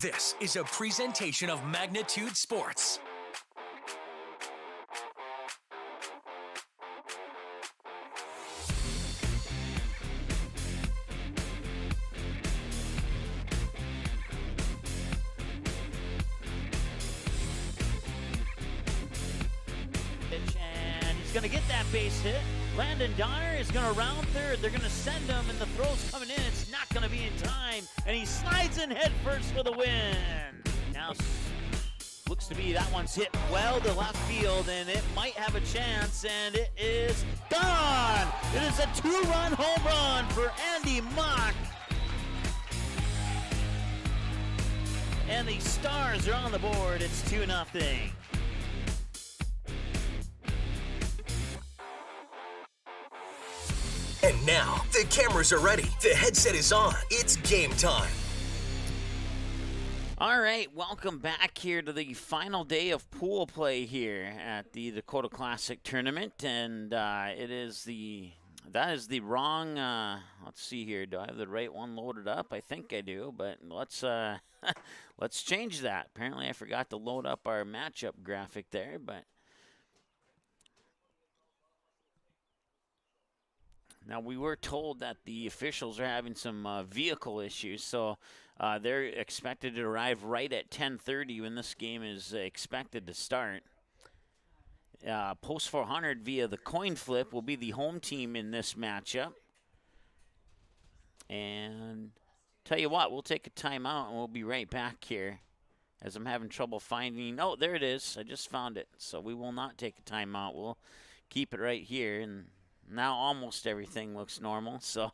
This is a presentation of Magnitude Sports. And he's going to get that base hit. Landon Donner is going to round third. They're going to send him, and the throw's coming in. It's not going to be in time, and he slides in head first for the win. Now, looks to be that one's hit well to left field, and it might have a chance, and it is gone. It is a two-run home run for Andy Mock. And the Stars are on the board. It's 2-0. And now, the cameras are ready. The headset is on. It's game time. All right, welcome back here to the final day of pool play here at the Dakota Classic Tournament, and that is the wrong. Let's see here. Do I have the right one loaded up? I think I do, but let's let's change that. Apparently, I forgot to load up our matchup graphic there, but. Now, we were told that the officials are having some vehicle issues, so they're expected to arrive right at 10:30 when this game is expected to start. Post 400 via the coin flip will be the home team in this matchup. And tell you what, we'll take a timeout and we'll be right back here as I'm having trouble finding. Oh, there it is. I just found it. So we will not take a timeout. We'll keep it right here, and now almost everything looks normal. So,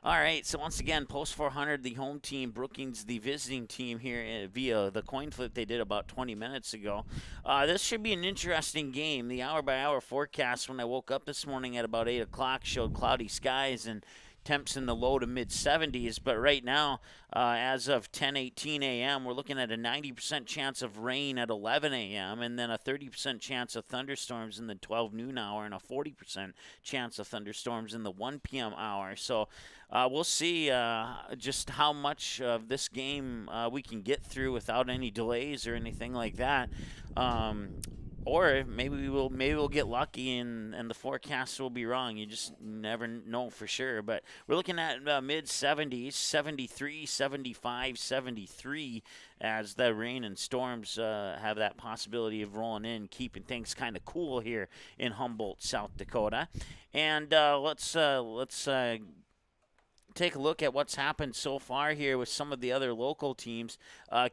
all right. So once again, post 400, the home team, Brookings, the visiting team here via the coin flip they did about 20 minutes ago. This should be an interesting game. The hour-by-hour forecast when I woke up this morning at about 8 o'clock showed cloudy skies and temps in the low to mid-70s, but right now, as of 10:18 a.m., we're looking at a 90% chance of rain at 11 a.m., and then a 30% chance of thunderstorms in the 12 noon hour and a 40% chance of thunderstorms in the 1 p.m. hour. So we'll see just how much of this game we can get through without any delays or anything like that. Or maybe we'll get lucky and the forecast will be wrong. You just never know for sure. But we're looking at mid-70s, 73, 75, 73 as the rain and storms have that possibility of rolling in, keeping things kind of cool here in Humboldt, South Dakota. And let's take a look at what's happened so far here with some of the other local teams.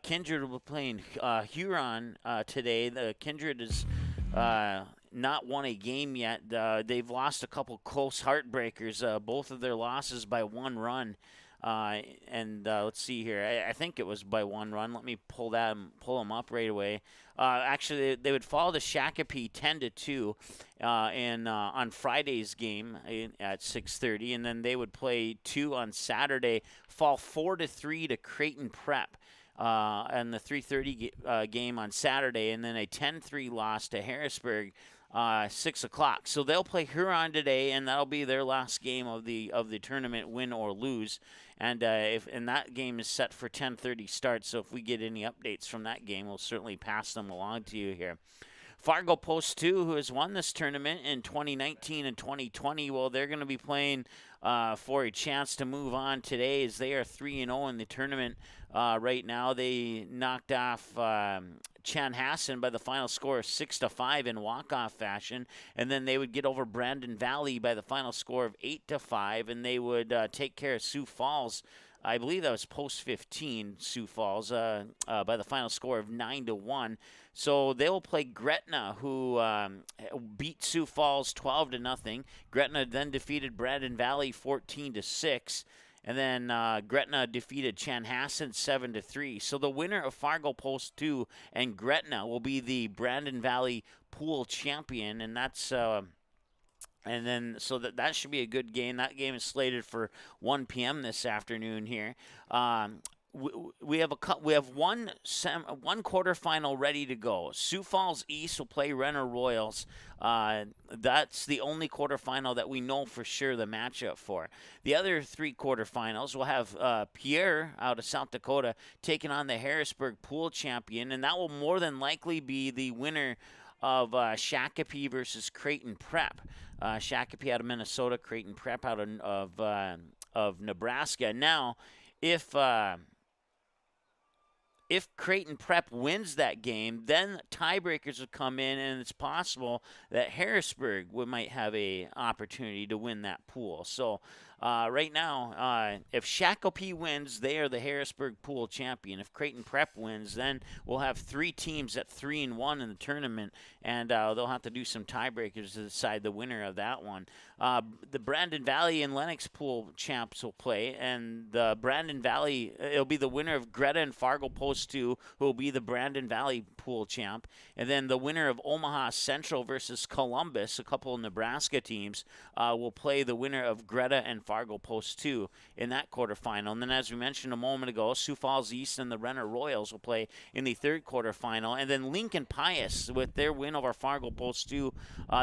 Kindred will be playing Huron today. The Kindred is not won a game yet. They've lost a couple close heartbreakers, both of their losses by 1 run. And let's see here. I think it was by 1 run. Let me pull them up right away. Actually, they would fall to Shakopee 10-2 on Friday's game at 6:30, and then they would play 2 on Saturday. Fall 4-3 to Creighton Prep. And the 3:30 game on Saturday, and then a 10-3 loss to Harrisburg. 6 o'clock. So they'll play Huron today, and that'll be their last game of the tournament, win or lose. And that game is set for 10:30 start. So if we get any updates from that game, we'll certainly pass them along to you here. Fargo Post 2, who has won this tournament in 2019 and 2020, well, they're going to be playing for a chance to move on today, as they are 3-0 in the tournament right now. They knocked off Chanhassen by the final score of 6-5 in walk-off fashion, and then they would get over Brandon Valley by the final score of 8-5, and they would take care of Sioux Falls. I believe that was post 15, Sioux Falls, by the final score of 9-1. So they will play Gretna, who beat Sioux Falls 12-0. Gretna then defeated Brandon Valley 14-6. And then Gretna defeated Chanhassen 7-3. So the winner of Fargo Post 2 and Gretna will be the Brandon Valley pool champion, and that's and then so that should be a good game. That game is slated for 1 p.m. this afternoon here. we have one quarterfinal ready to go. Sioux Falls East will play Renner Royals. That's the only quarterfinal that we know for sure the matchup for. The other three quarterfinals will have Pierre out of South Dakota taking on the Harrisburg Pool champion, and that will more than likely be the winner of Shakopee versus Creighton Prep. Shakopee out of Minnesota, Creighton Prep out of Nebraska. Now, if Creighton Prep wins that game, then tiebreakers would come in, and it's possible that Harrisburg might have a opportunity to win that pool. So right now, if Shakopee wins, they are the Harrisburg Pool champion. If Creighton Prep wins, then we'll have three teams at 3-1 in the tournament, and they'll have to do some tiebreakers to decide the winner of that one. The Brandon Valley and Lennox Pool champs will play, and the Brandon Valley, it'll be the winner of Greta and Fargo Post 2, who will be the Brandon Valley Pool champ, and then the winner of Omaha Central versus Columbus, a couple of Nebraska teams, will play the winner of Greta and Fargo Post 2 in that quarterfinal. And then, as we mentioned a moment ago, Sioux Falls East and the Renner Royals will play in the third quarterfinal. And then Lincoln Pius, with their win over Fargo Post 2,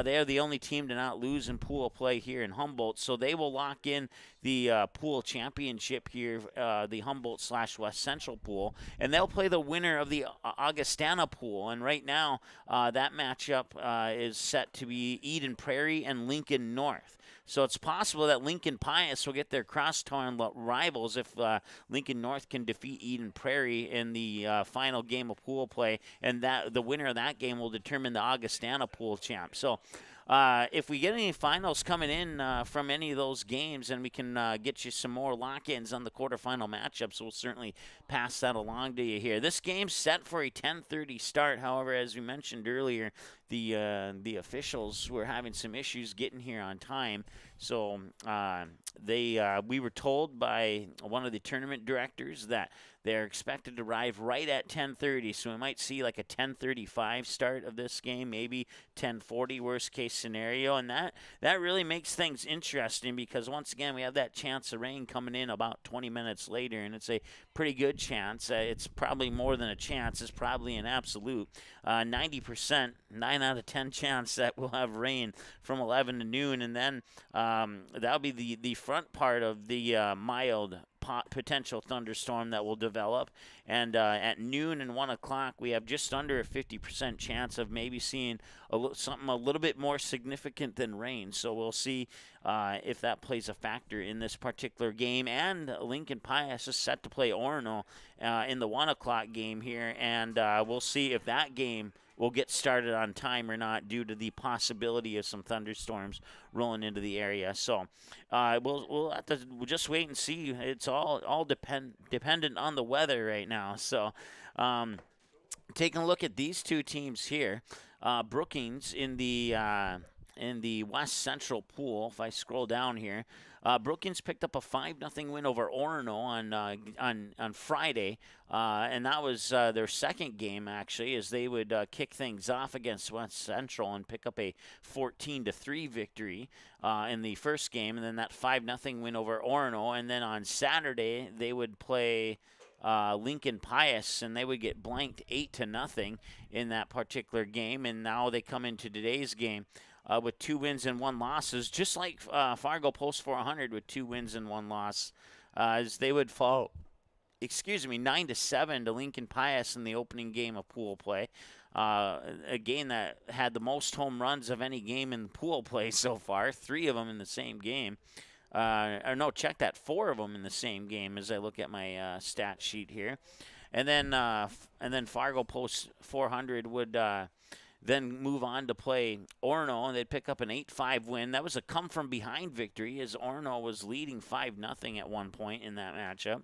they are the only team to not lose in pool play here in Humboldt, so they will lock in the pool championship here, the Humboldt/West Central pool, and they'll play the winner of the Augustana pool. And right now, that matchup is set to be Eden Prairie and Lincoln North. So it's possible that Lincoln Pius will get their cross-torn rivals if Lincoln North can defeat Eden Prairie in the final game of pool play, and that the winner of that game will determine the Augustana pool champ. So if we get any finals coming in from any of those games, and we can get you some more lock-ins on the quarterfinal matchups, we'll certainly pass that along to you here. This game's set for a 10:30 start. However, as we mentioned earlier, the officials were having some issues getting here on time. So we were told by one of the tournament directors that they're expected to arrive right at 10:30, so we might see like a 10:35 start of this game, maybe 10:40 worst case scenario, and that really makes things interesting because once again we have that chance of rain coming in about 20 minutes later, and it's a pretty good chance. It's probably more than a chance; it's probably an absolute 90%, 9 out of 10 chance that we'll have rain from 11 to noon, and then that'll be the front part of the mild potential thunderstorm that will develop. And at noon and 1 o'clock, we have just under a 50% chance of maybe seeing something a little bit more significant than rain. So we'll see if that plays a factor in this particular game. And Lincoln Pius is set to play Orono in the 1 o'clock game here, and we'll see if that game will get started on time or not due to the possibility of some thunderstorms rolling into the area. So we'll have to just wait and see. It's all dependent on the weather right now. So taking a look at these two teams here, Brookings in the West Central pool. If I scroll down here, Brookings picked up a 5-0 win over Orono on Friday, and that was their second game actually, as they would kick things off against West Central and pick up a 14-3 victory in the first game, and then that 5-0 win over Orono, and then on Saturday they would play Lincoln Pius, and they would get blanked 8-0 in that particular game, and now they come into today's game with 2 wins and 1 losses, just like Fargo Post 400 with 2 wins and 1 loss, as they would fall, 9-7 to Lincoln Pius in the opening game of pool play. A game that had the most home runs of any game in pool play so far, 3 of them in the same game. Check that, 4 of them in the same game as I look at my stat sheet here. And then Fargo Post 400 would then move on to play Orono, and they'd pick up an 8-5 win. That was a come-from-behind victory, as Orono was leading 5-0 at one point in that matchup.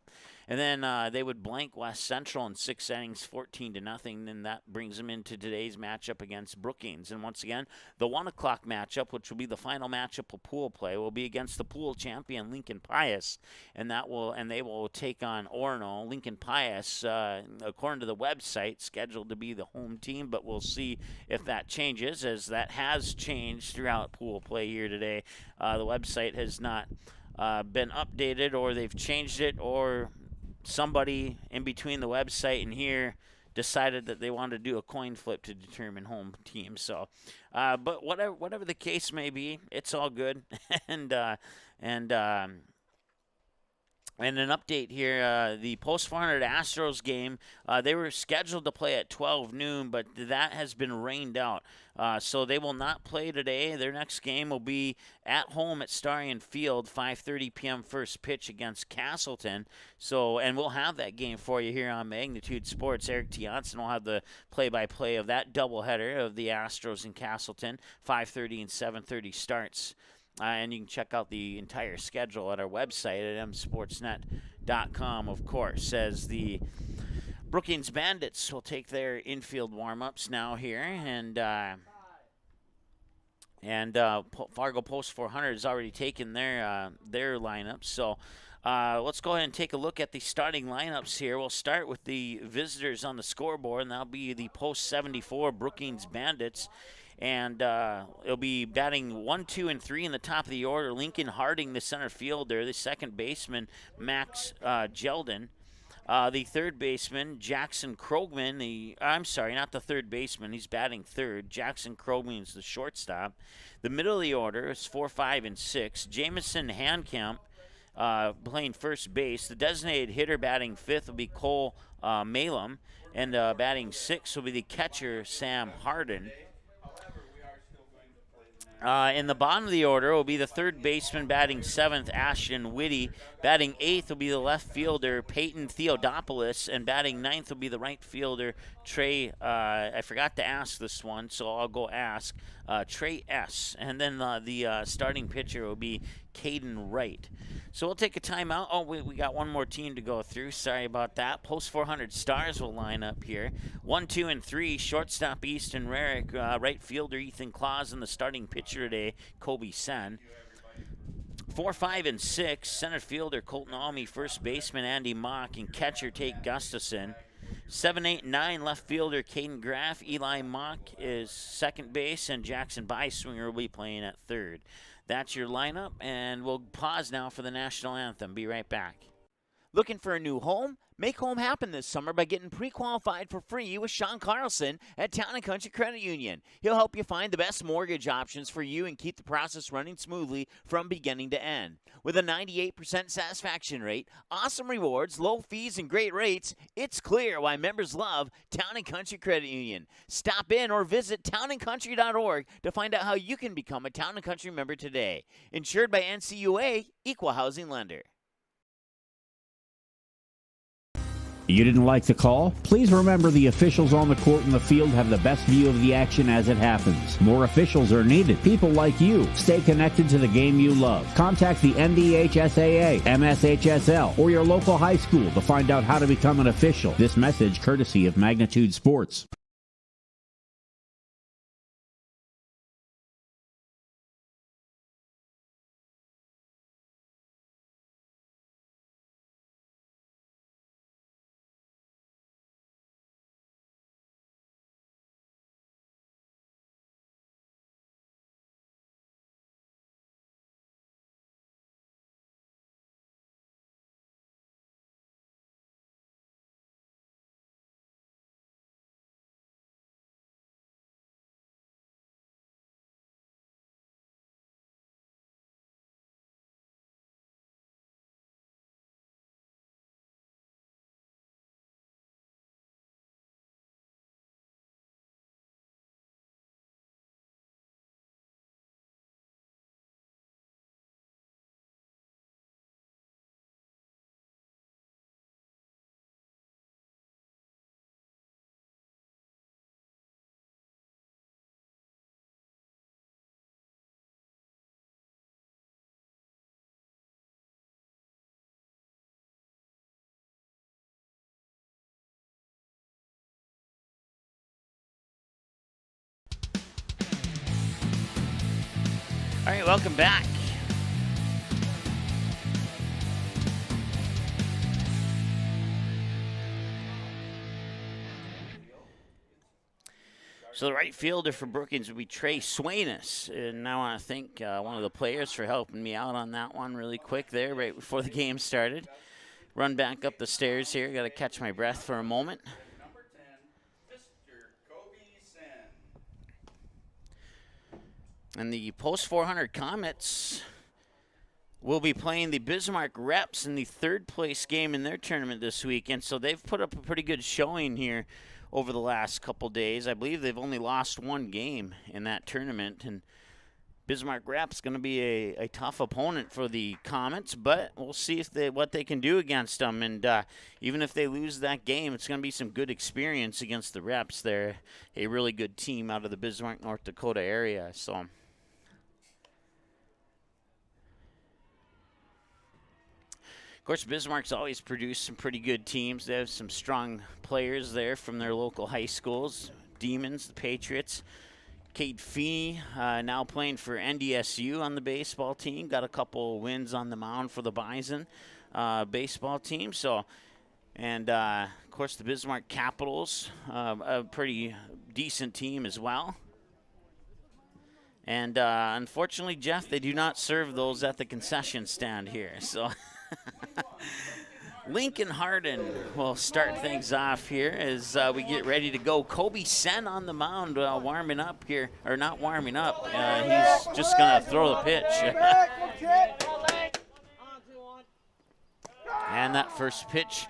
And then they would blank West Central in 6 innings, 14-0, and that brings them into today's matchup against Brookings. And once again, the 1 o'clock matchup, which will be the final matchup of pool play, will be against the pool champion Lincoln Pius, and they will take on Orono. Lincoln Pius, according to the website, scheduled to be the home team, but we'll see if that changes, as that has changed throughout pool play here today. The website has not been updated, or they've changed it, or somebody in between the website and here decided that they wanted to do a coin flip to determine home team. So, but whatever the case may be, it's all good. and and and an update here, the Post 400 Astros game, they were scheduled to play at 12 noon, but that has been rained out. So they will not play today. Their next game will be at home at Starion Field, 5:30 p.m. first pitch against Castleton. So, and we'll have that game for you here on Magnitude Sports. Eric Tianson will have the play-by-play of that doubleheader of the Astros and Castleton, 5:30 and 7:30 starts. And you can check out the entire schedule at our website at msportsnet.com, of course, as the Brookings Bandits will take their infield warm-ups now here. And Fargo Post 400 has already taken their lineups. So let's go ahead and take a look at the starting lineups here. We'll start with the visitors on the scoreboard, and that'll be the Post 74 Brookings Bandits. And it'll be batting 1, 2, and 3 in the top of the order. Lincoln Harding, the center fielder. The second baseman, Max Jeldon. The third baseman, Jackson Krogman. I'm sorry, not the third baseman. He's batting third. Jackson Krogman is the shortstop. The middle of the order is 4, 5, and 6. Jamison Handkamp playing first base. The designated hitter batting fifth will be Cole Malum. And batting sixth will be the catcher, Sam Harden. In the bottom of the order will be the third baseman batting seventh, Ashton Whitty. Batting eighth will be the left fielder, Peyton Theodopoulos. And batting ninth will be the right fielder, Trey, I forgot to ask this one, so I'll go ask, Trey S. And then the starting pitcher will be Caden Wright. So we'll take a timeout. Oh, we got one more team to go through. Sorry about that. Post 400 Stars will line up here. 1, 2, and 3. Shortstop Easton Rarick. Right fielder Ethan Claus. And the starting pitcher today, Kobe Sen. 4, 5, and 6. Center fielder Colton Almy. First baseman Andy Mock. And catcher Tate Gustafson. 7, 8, 9. Left fielder Caden Graff. Eli Mock is second base. And Jackson Byswinger will be playing at third. That's your lineup, and we'll pause now for the national anthem. Be right back. Looking for a new home? Make home happen this summer by getting pre-qualified for free with Sean Carlson at Town & Country Credit Union. He'll help you find the best mortgage options for you and keep the process running smoothly from beginning to end. With a 98% satisfaction rate, awesome rewards, low fees, and great rates, it's clear why members love Town & Country Credit Union. Stop in or visit townandcountry.org to find out how you can become a Town & Country member today. Insured by NCUA, Equal Housing Lender. You didn't like the call? Please remember the officials on the court and the field have the best view of the action as it happens. More officials are needed. People like you. Stay connected to the game you love. Contact the NDHSAA, MSHSL, or your local high school to find out how to become an official. This message courtesy of Magnitude Sports. All right, welcome back. So the right fielder for Brookings would be Trey Swainus. And I want to thank one of the players for helping me out on that one really quick there right before the game started. run back up the stairs here. Got to catch my breath for a moment. Number 10, Mr. Kobe Sen. And the Post 400 Comets will be playing the Bismarck Reps in the third-place game in their tournament this weekend. So they've put up a pretty good showing here over the last couple days. I believe they've only lost one game in that tournament, and Bismarck Reps going to be a tough opponent for the Comets, but we'll see what they can do against them. And even if they lose that game, it's going to be some good experience against the Reps. They're a really good team out of the Bismarck, North Dakota area. So, of course, Bismarck's always produced some pretty good teams. They have some strong players there from their local high schools, Demons, the Patriots. Cade Feeney now playing for NDSU on the baseball team. Got a couple wins on the mound for the Bison baseball team. So, and of course the Bismarck Capitals, a pretty decent team as well. And unfortunately, Jeff, they do not serve those at the concession stand here. So Lincoln Hardin will start things off here as we get ready to go. Kobe Sen on the mound warming up here, or not warming up. He's just going to throw the pitch. And that first pitch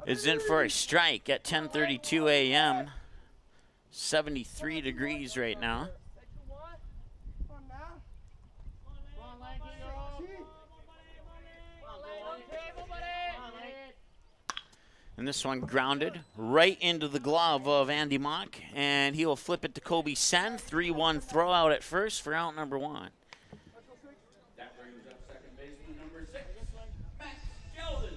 is in for a strike at 10:32 a.m. 73 degrees right now. And this one grounded right into the glove of Andy Mock, and he will flip it to Kobe Sen. 3-1 throw out at first for out number 1. That brings up second baseman number 6, Max Sheldon.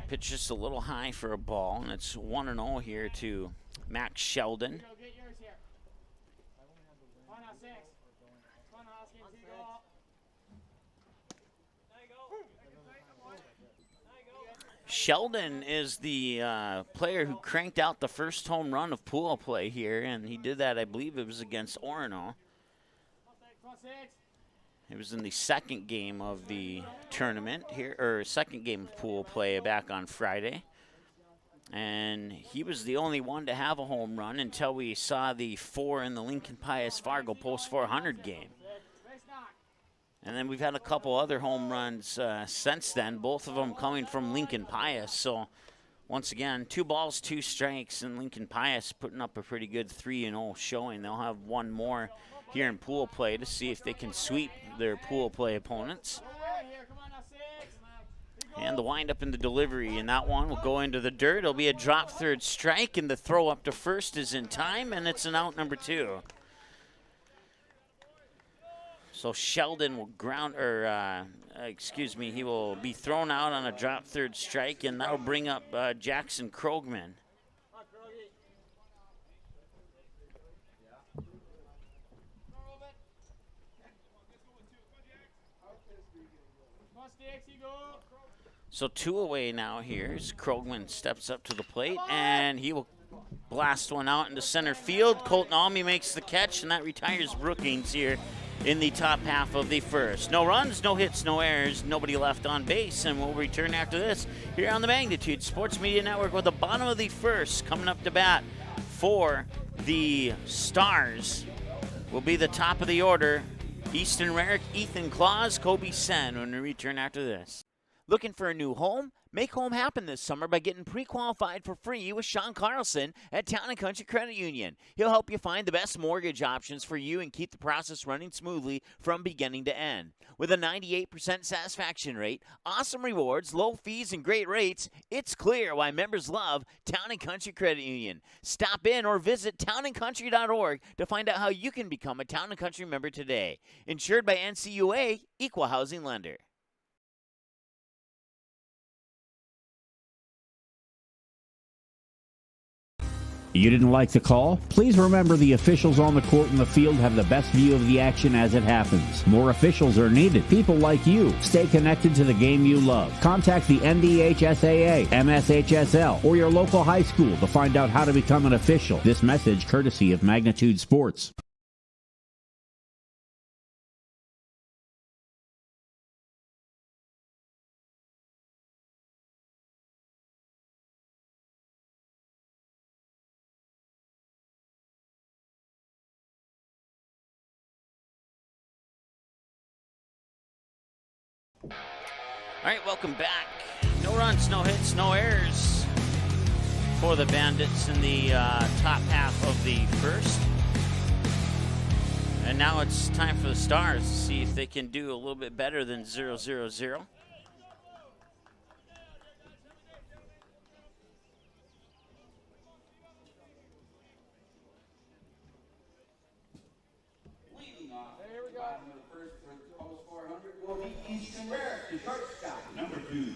Pitch just a little high for a ball, and it's 1-0 here to Max Sheldon. Sheldon is the player who cranked out the first home run of pool play here, and he did that, I believe it was against Orono. It was in the second game of the tournament here, or second game of pool play back on Friday. And he was the only one to have a home run until we saw the 4 in the Lincoln Pius Fargo Post 400 game. And then we've had a couple other home runs since then, both of them coming from Lincoln Pius. So once again, 2 balls, 2 strikes, and Lincoln Pius putting up a pretty good 3-0 showing. They'll have one more here in pool play to see if they can sweep their pool play opponents. And the windup in the delivery, and that one will go into the dirt. It'll be a drop third strike, and the throw up to first is in time, and it's an out number 2. So Sheldon will he will be thrown out on a drop third strike, and that'll bring up Jackson Krogman. So 2 away now here as Krogman steps up to the plate, and he will blast one out into center field. Colton Almy makes the catch, and that retires Brookings here in the top half of the first. No runs, no hits, no errors, nobody left on base, and we'll return after this here on the Magnitude Sports Media Network with the bottom of the first. Coming up to bat for the Stars will be the top of the order. Easton Rarick, Ethan Claus, Kobe Sen when we return after this. Looking for a new home? Make home happen this summer by getting pre-qualified for free with Sean Carlson at Town & Country Credit Union. He'll help you find the best mortgage options for you and keep the process running smoothly from beginning to end. With a 98% satisfaction rate, awesome rewards, low fees, and great rates, it's clear why members love Town & Country Credit Union. Stop in or visit townandcountry.org to find out how you can become a Town & Country member today. Insured by NCUA, Equal Housing Lender. You didn't like the call? Please remember the officials on the court and the field have the best view of the action as it happens. More officials are needed. People like you. Stay connected to the game you love. Contact the NDHSAA, MSHSL, or your local high school to find out how to become an official. This message courtesy of Magnitude Sports. All right, welcome back. No runs, no hits, no errors for the Bandits in the top half of the first. And now it's time for the Stars to see if they can do a little bit better than 0-0-0. Leading off, here we go. The first for almost 400 will be Easton Merrick, the shortstop, number 2.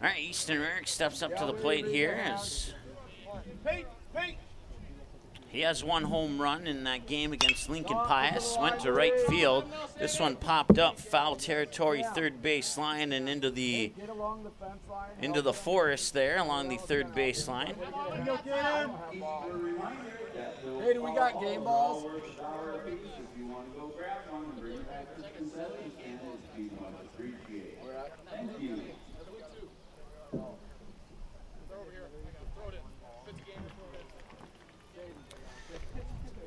All right, Easton Merrick steps up to the plate here as he has one home run in that game against Lincoln Pius. Went to right field. This one popped up foul territory, third base line, and into the forest there along the third base line. Hey, do we got game balls? If you want to go grab one and bring it back to the concession stand, it'd be much appreciated. Thank you.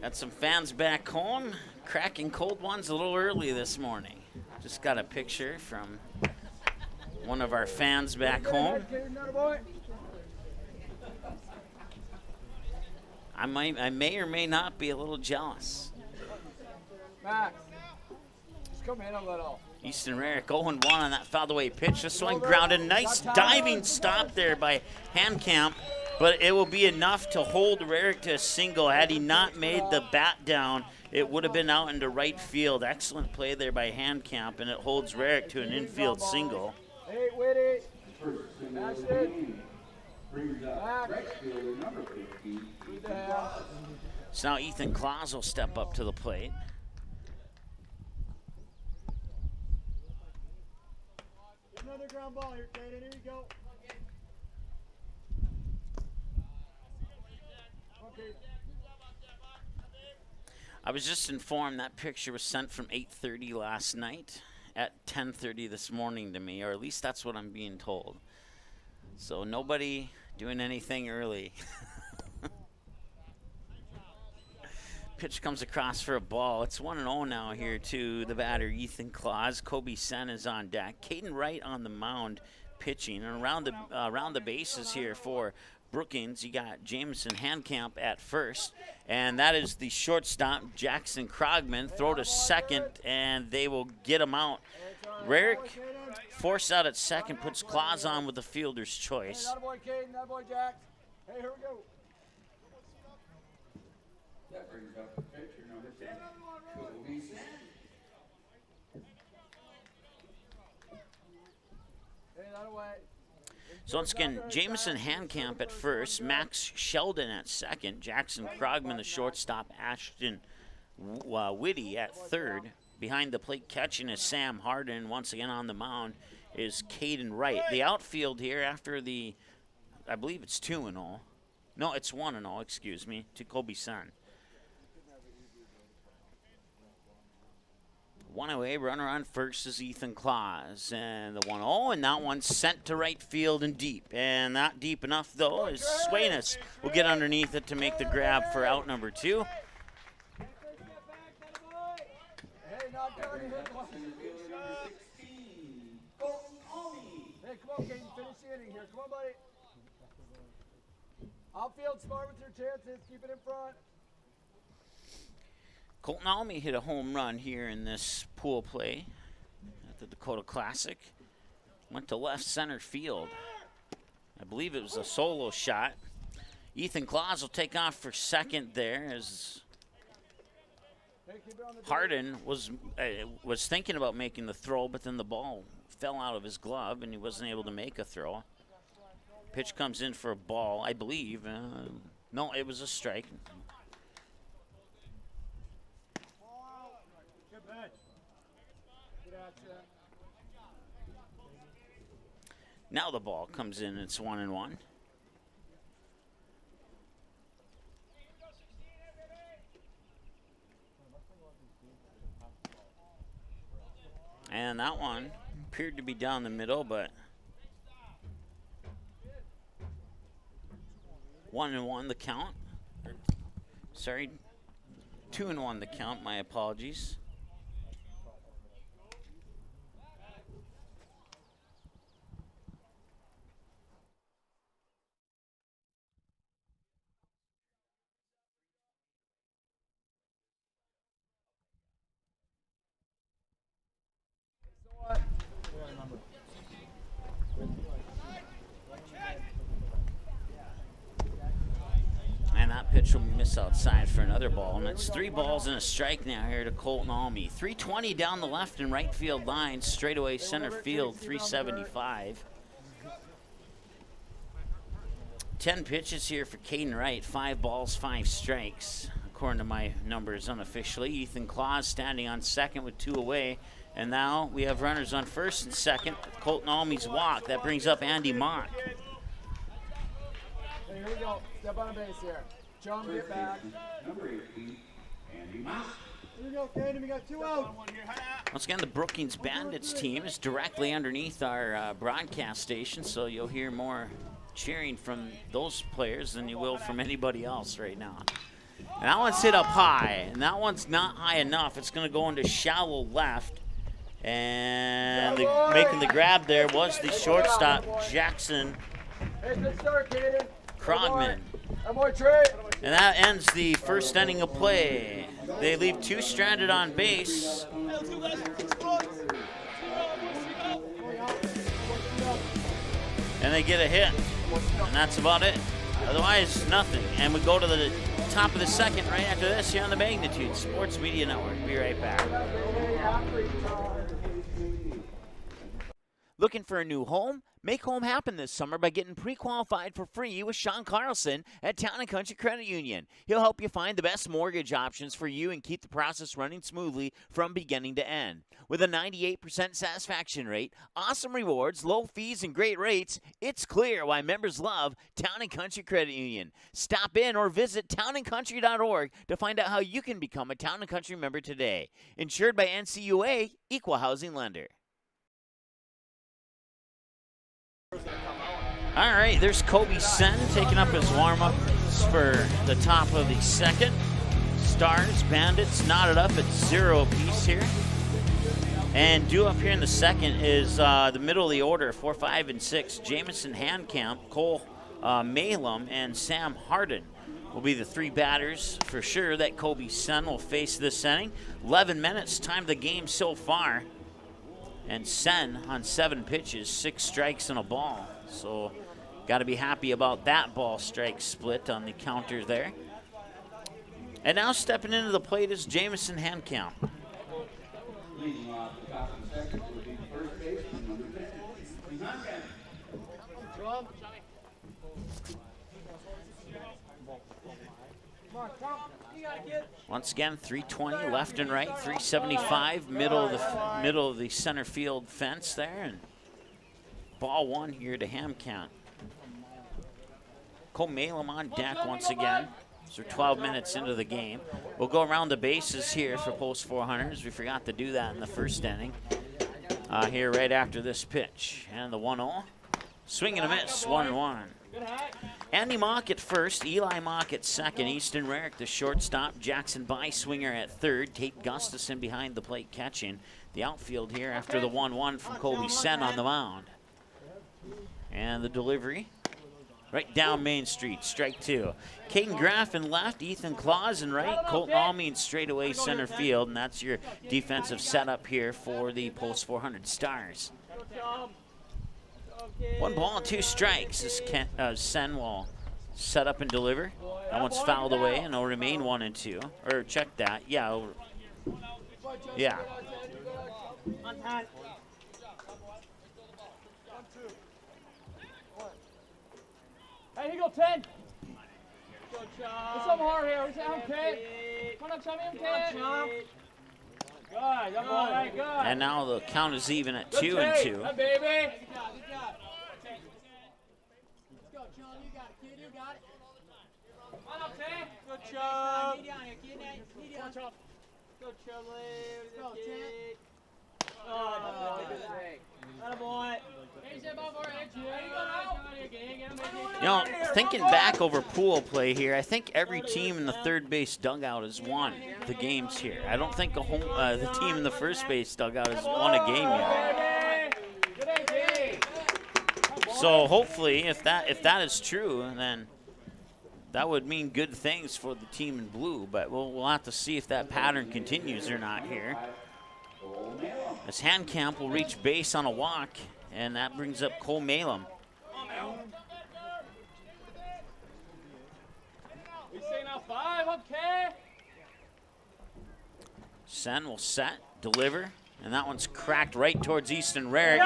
Got some fans back home, cracking cold ones a little early this morning. Just got a picture from one of our fans back home. I may or may not be a little jealous. Max, just come in a little. Easton Merrick 0-1 on that fouled away pitch. This one grounded. Nice diving stop there by Handcamp, but it will be enough to hold Rarick to a single. Had he not made the bat down, it would have been out into right field. Excellent play there by Handcamp, and it holds Rarick to an infield single. Hey, Whitty. First single That's of the it. game brings up right fielder number 15, Ethan Claus. So now Ethan Claus will step up to the plate. Another ground ball here, Kaden. Here you go. Okay. I was just informed that picture was sent from 8:30 last night at 10:30 this morning to me, or at least that's what I'm being told. So nobody doing anything early. Pitch comes across for a ball. It's 1-0 now here to the batter, Ethan Claus. Kobe Sen is on deck. Caden Wright on the mound pitching. And around the bases here for Brookings, you got Jameson Handcamp at first. And that is the shortstop, Jackson Krogman. Throw to second, and they will get him out. Rarick forced out at second, puts Claus on with the fielder's choice. That boy, Kaden. That boy, Jack. Hey, here we go. That brings up the pitcher number 10, Kobe Sen. Hey, that away. So once again, Jameson Handcamp at first, Max Sheldon at second, Jackson Krogman the shortstop, Ashton Whitty at third. Behind the plate catching is Sam Harden. Once again on the mound is Caden Wright. The outfield here after the, I believe it's 2-0. No, it's 1-0, excuse me, to Kobe Sen. One away, runner on first is Ethan Claus. And the 1-0, and that one's sent to right field and deep. And not deep enough, though, as Swainus will get underneath it to make the grab for out number 2. Hey, not down here. Center fielder number 16, Colton Almy. Hey, come on, Kaden. Finish the inning here. Come on, buddy. Outfield smart with your chances. Keep it in front. Colton Almy hit a home run here in this pool play at the Dakota Classic. Went to left center field. I believe it was a solo shot. Ethan Claus will take off for second there as Harden was thinking about making the throw, but then the ball fell out of his glove and he wasn't able to make a throw. Pitch comes in for a ball, I believe. No, it was a strike. Now the ball comes in. It's 1-1. And that one appeared to be down the middle, but 1-1 the count. Sorry, 2-1 the count. My apologies. And that pitch will miss outside for another ball. And it's 3 balls and a strike now here to Colton Almy. 320 down the left and right field lines. Straightaway center field, 375. 10 pitches here for Caden Wright. 5 balls, 5 strikes, according to my numbers unofficially. Ethan Claus standing on second with 2 away. And now we have runners on first and second. Colton Almy's walk. That brings up Andy Mock. Hey, here we go. Step on base here. Jump, get back. Number 18, Andy Mock. Here we go, Caden. We got 2 out. Once again, the Brookings Bandits team is directly underneath our broadcast station, so you'll hear more cheering from those players than you will from anybody else right now. And that one's hit up high, and that one's not high enough. It's going to go into shallow left. And making the grab there was the shortstop, Jackson Hey, good start, Caden. Krogman. One more Trey. And that ends the first inning of play. They leave 2 stranded on base. And they get a hit. And that's about it. Otherwise, nothing. And we go to the top of the second right after this here on the Magnitude Sports Media Network. Be right back. Looking for a new home? Make home happen this summer by getting pre-qualified for free with Sean Carlson at Town & Country Credit Union. He'll help you find the best mortgage options for you and keep the process running smoothly from beginning to end. With a 98% satisfaction rate, awesome rewards, low fees, and great rates, it's clear why members love Town & Country Credit Union. Stop in or visit townandcountry.org to find out how you can become a Town & Country member today. Insured by NCUA, Equal Housing Lender. All right, there's Kobe Sen taking up his warm-up for the top of the second. Stars, Bandits knotted up at 0 apiece here. And due up here in the second is the middle of the order, 4, 5, and 6. Jamison Handcamp, Cole Malum, and Sam Harden will be the 3 batters for sure that Kobe Sen will face this inning. 11 minutes, time of the game so far. And Sen on 7 pitches, 6 strikes and a ball. So got to be happy about that ball strike split on the counter there. And now stepping into the plate is Jamison Handcamp. Leading off the top of the second will be first baseman, number 10, Handcamp. Once again, 320 left and right, 375 middle of the center field fence there, and ball 1 here to Handcamp. Cole Malum on deck once again. So 12 minutes into the game. We'll go around the bases here for post 400s. We forgot to do that in the first inning. Here right after this pitch. And the 1-0. Swing and a miss, 1-1. Andy Mock at first, Eli Mock at second, Easton Rarick the shortstop, Jackson Byswinger at third, Tate Gustafson behind the plate catching. The outfield here after the 1-1 from Kobe Sen on the mound. And the delivery right down Main Street, strike 2. Caden Graff in left, Ethan Claus in right, Colton Almy in straightaway center field, and that's your defensive setup here for the post 400 Stars. 1 ball, 2 strikes as Sen will set up and deliver. That one's fouled away, and it'll remain 1-2. Or check that. Yeah. Yeah. Hey, here you go, 10. Good job. There's some hard here. Okay. Come on, Chummy. Okay. Good. Good. And now the count is even at Good 2 and take. 2. Good, baby. Good job. Let's go, Sean. You got it, kid. You got it. Come on up, Tay. Good job. Knee down here, kid. Knee down. Good job. Good job, Let's go, Chad. Oh, Atta boy. You know, thinking back over pool play here, I think every team in the third base dugout has won the games here. I don't think the team in the first base dugout has won a game yet. So hopefully, if that is true, then that would mean good things for the team in blue. But we'll have to see if that pattern continues or not here. As Handcamp will reach base on a walk, and that brings up Cole Malum. We say now 5, okay. Sen will set, deliver, and that one's cracked right towards Easton Rarick.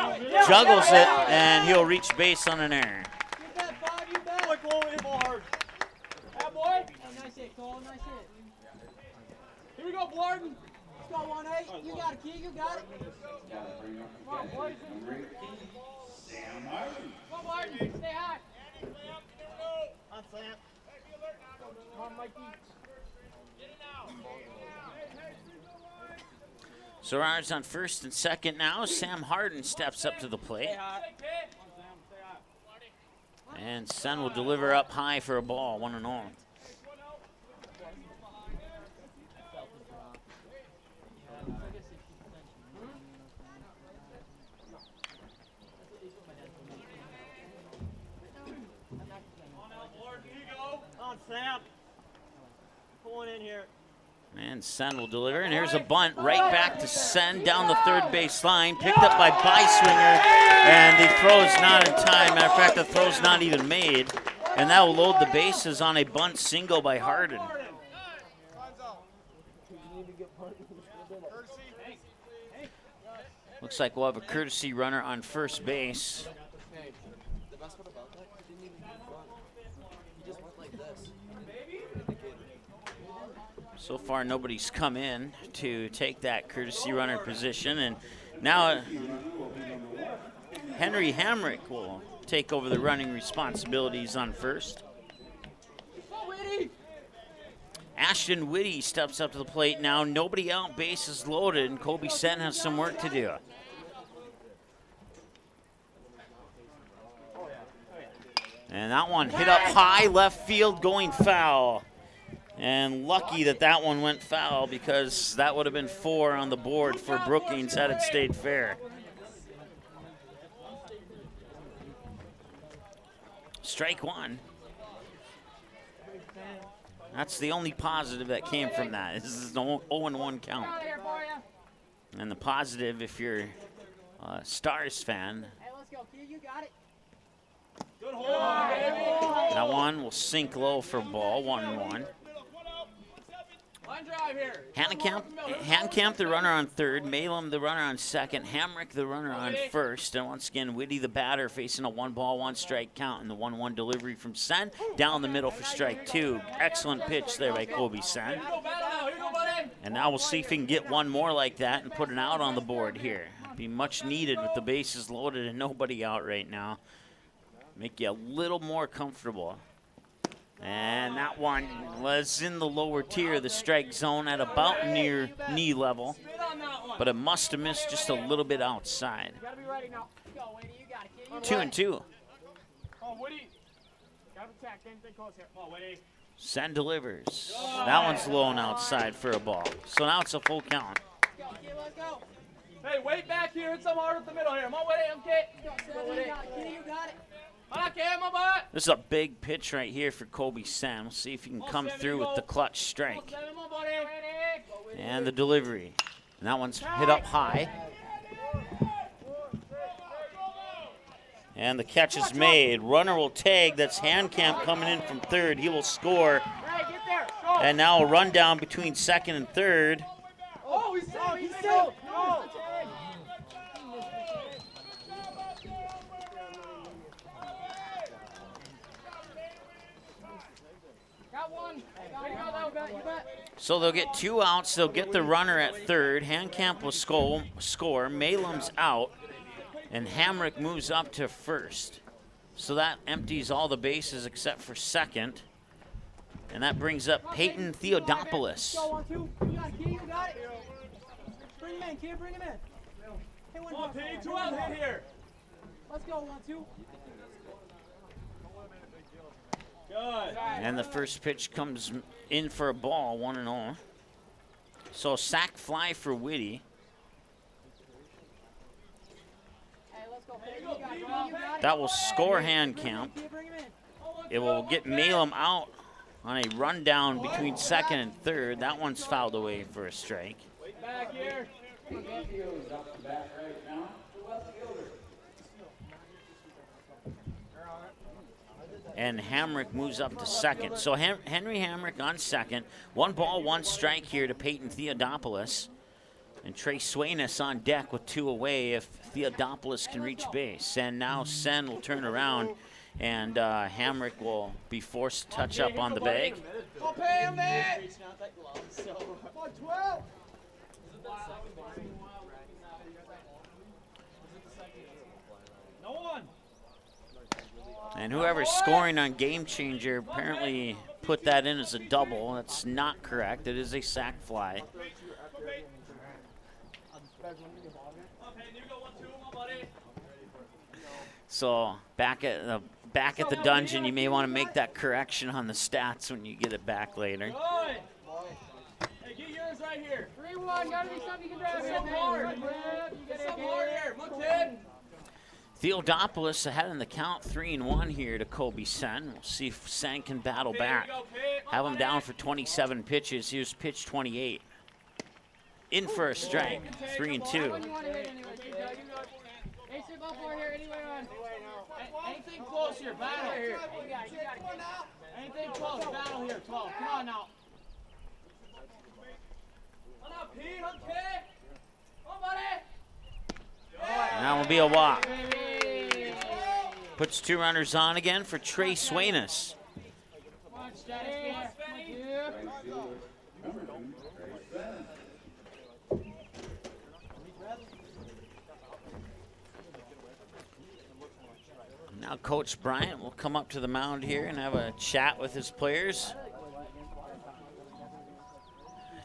Juggles it, and he'll reach base on an error. You bet, Bob. You bet. Boy, Cole, hit ball hard. Yeah, boy. Oh, nice hit, Cole. Nice hit. Here we go, Blarden. Let's go, 1-8. You got it, kid. You got it. Come on, boys. Come on, Blarden. Stay high. On Sam. Come on, Mikey. So runners on first and second now. Sam Harden steps up to the plate. And Sen will deliver up high for a ball, 1-0. On Sam. Pulling in here. And Sen will deliver, and here's a bunt right back to Sen down the third base line, picked up by Beiswinger, and the throw's not in time. Matter of fact, the throw's not even made, and that will load the bases on a bunt single by Harden. Looks like we'll have a courtesy runner on first base. So far, nobody's come in to take that courtesy runner position, and now Henry Hamrick will take over the running responsibilities on first. Ashton Whitty steps up to the plate now. Nobody out, bases loaded, and Kobe Sen has some work to do. And that one hit up high, left field, going foul. And lucky that that one went foul, because that would have been 4 on the board for Brookings had it stayed fair. Strike one. That's the only positive that came from that. This is an 0-1 count. And the positive, if you're a Stars fan, Hey, let's go, kid. You got it. Good hold on, baby. that one will sink low for ball, 1-1. Line drive here. Handcamp, the runner on third. Malum, the runner on second. Hamrick, the runner on first. And once again, Whitty, the batter, facing a 1-ball, 1-strike count. And the 1-1 delivery from Sen down the middle for strike 2. Excellent pitch there by Kobe Sen. Here you go, buddy. And now we'll see if he can get one more like that and put an out on the board here. Be much needed with the bases loaded and nobody out right now. Make you a little more comfortable. And that one was in the lower tier of the strike zone at about near knee level, but it must have missed just a little bit outside. Gotta be ready now. Go, Whitty. You got it, kid. 2-2. Oh, Woody. Gotta protect. Anything close here. Oh, Woody. Sen delivers. That one's low and outside for a ball. So now it's a full count. Let's go, kid. Let's go. Hey, wait back here. Hit some hard up the middle here. Come on, Woody. Okay. Let's go, Sam. You got it, kid. You got it. Okay, my butt. This is a big pitch right here for Kobe Sen. We'll see if he can come through with the clutch strike. Come on, buddy. And the delivery. And that one's hit up high. And the catch is made. Runner will tag. That's Handcamp coming in from third. He will score. Hey, get there. Go. And now a run down between second and third. Oh, he's safe. He's safe. Go. So they'll get 2 outs. They'll get the runner at third. Handcamp will score. Malum's out. And Hamrick moves up to first. So that empties all the bases except for second. And that brings up Peyton Theodopoulos. Go 1-2. You got it, Key. You got it. Bring him in, kid. Bring him in. Hey, one more. 2 out hit here. Let's go 1-2. Good. And the first pitch comes in for a ball, 1-0. So sac fly for Whitty. Hey, let's go. Key. You got it. You got it. That will score Handcamp. Key, bring him in. It will get Malum out on a rundown between second and third. That one's fouled away for a strike. Back here. Goes up to bat right now, the left fielder. And Hamrick moves up to second. So Henry Hamrick on second. 1 ball, 1 strike here to Peyton Theodopoulos. And Trey Swainus on deck with 2 away if Theodopoulos can reach base. And now Sen will turn around, and Hamrick will be forced to touch up on the bag. I'll pay him, man. 12. No one. And whoever's scoring on Game Changer apparently put that in as a double. That's not correct. It is a sac fly. So back at the dungeon, you may want to make that correction on the stats when you get it back later. Good. Hey, get yours right here. 3-1. Gotta be something you can grab Get here, some man. hard. Get some hard here. Look, kid. Theodopoulos ahead in the count, 3-1 here to Kobe Sen. We'll see if Sen can battle back. Have him down for 27 pitches. Here's pitch 28. In for a strike, 3-2. You want to hit anyway, kid. Hey, sit ball for here anyway on. Anything close here, battle here. You got it, kid. Anything close, battle here. 12. Come on now. Come on, Pete. Okay. Come on, buddy. And that will be a walk. Puts 2 runners on again for Trey Swainus. Come on, Steady. Right fielder, number 2, Trey Swainus. Now Coach Bryant will come up to the mound here and have a chat with his players.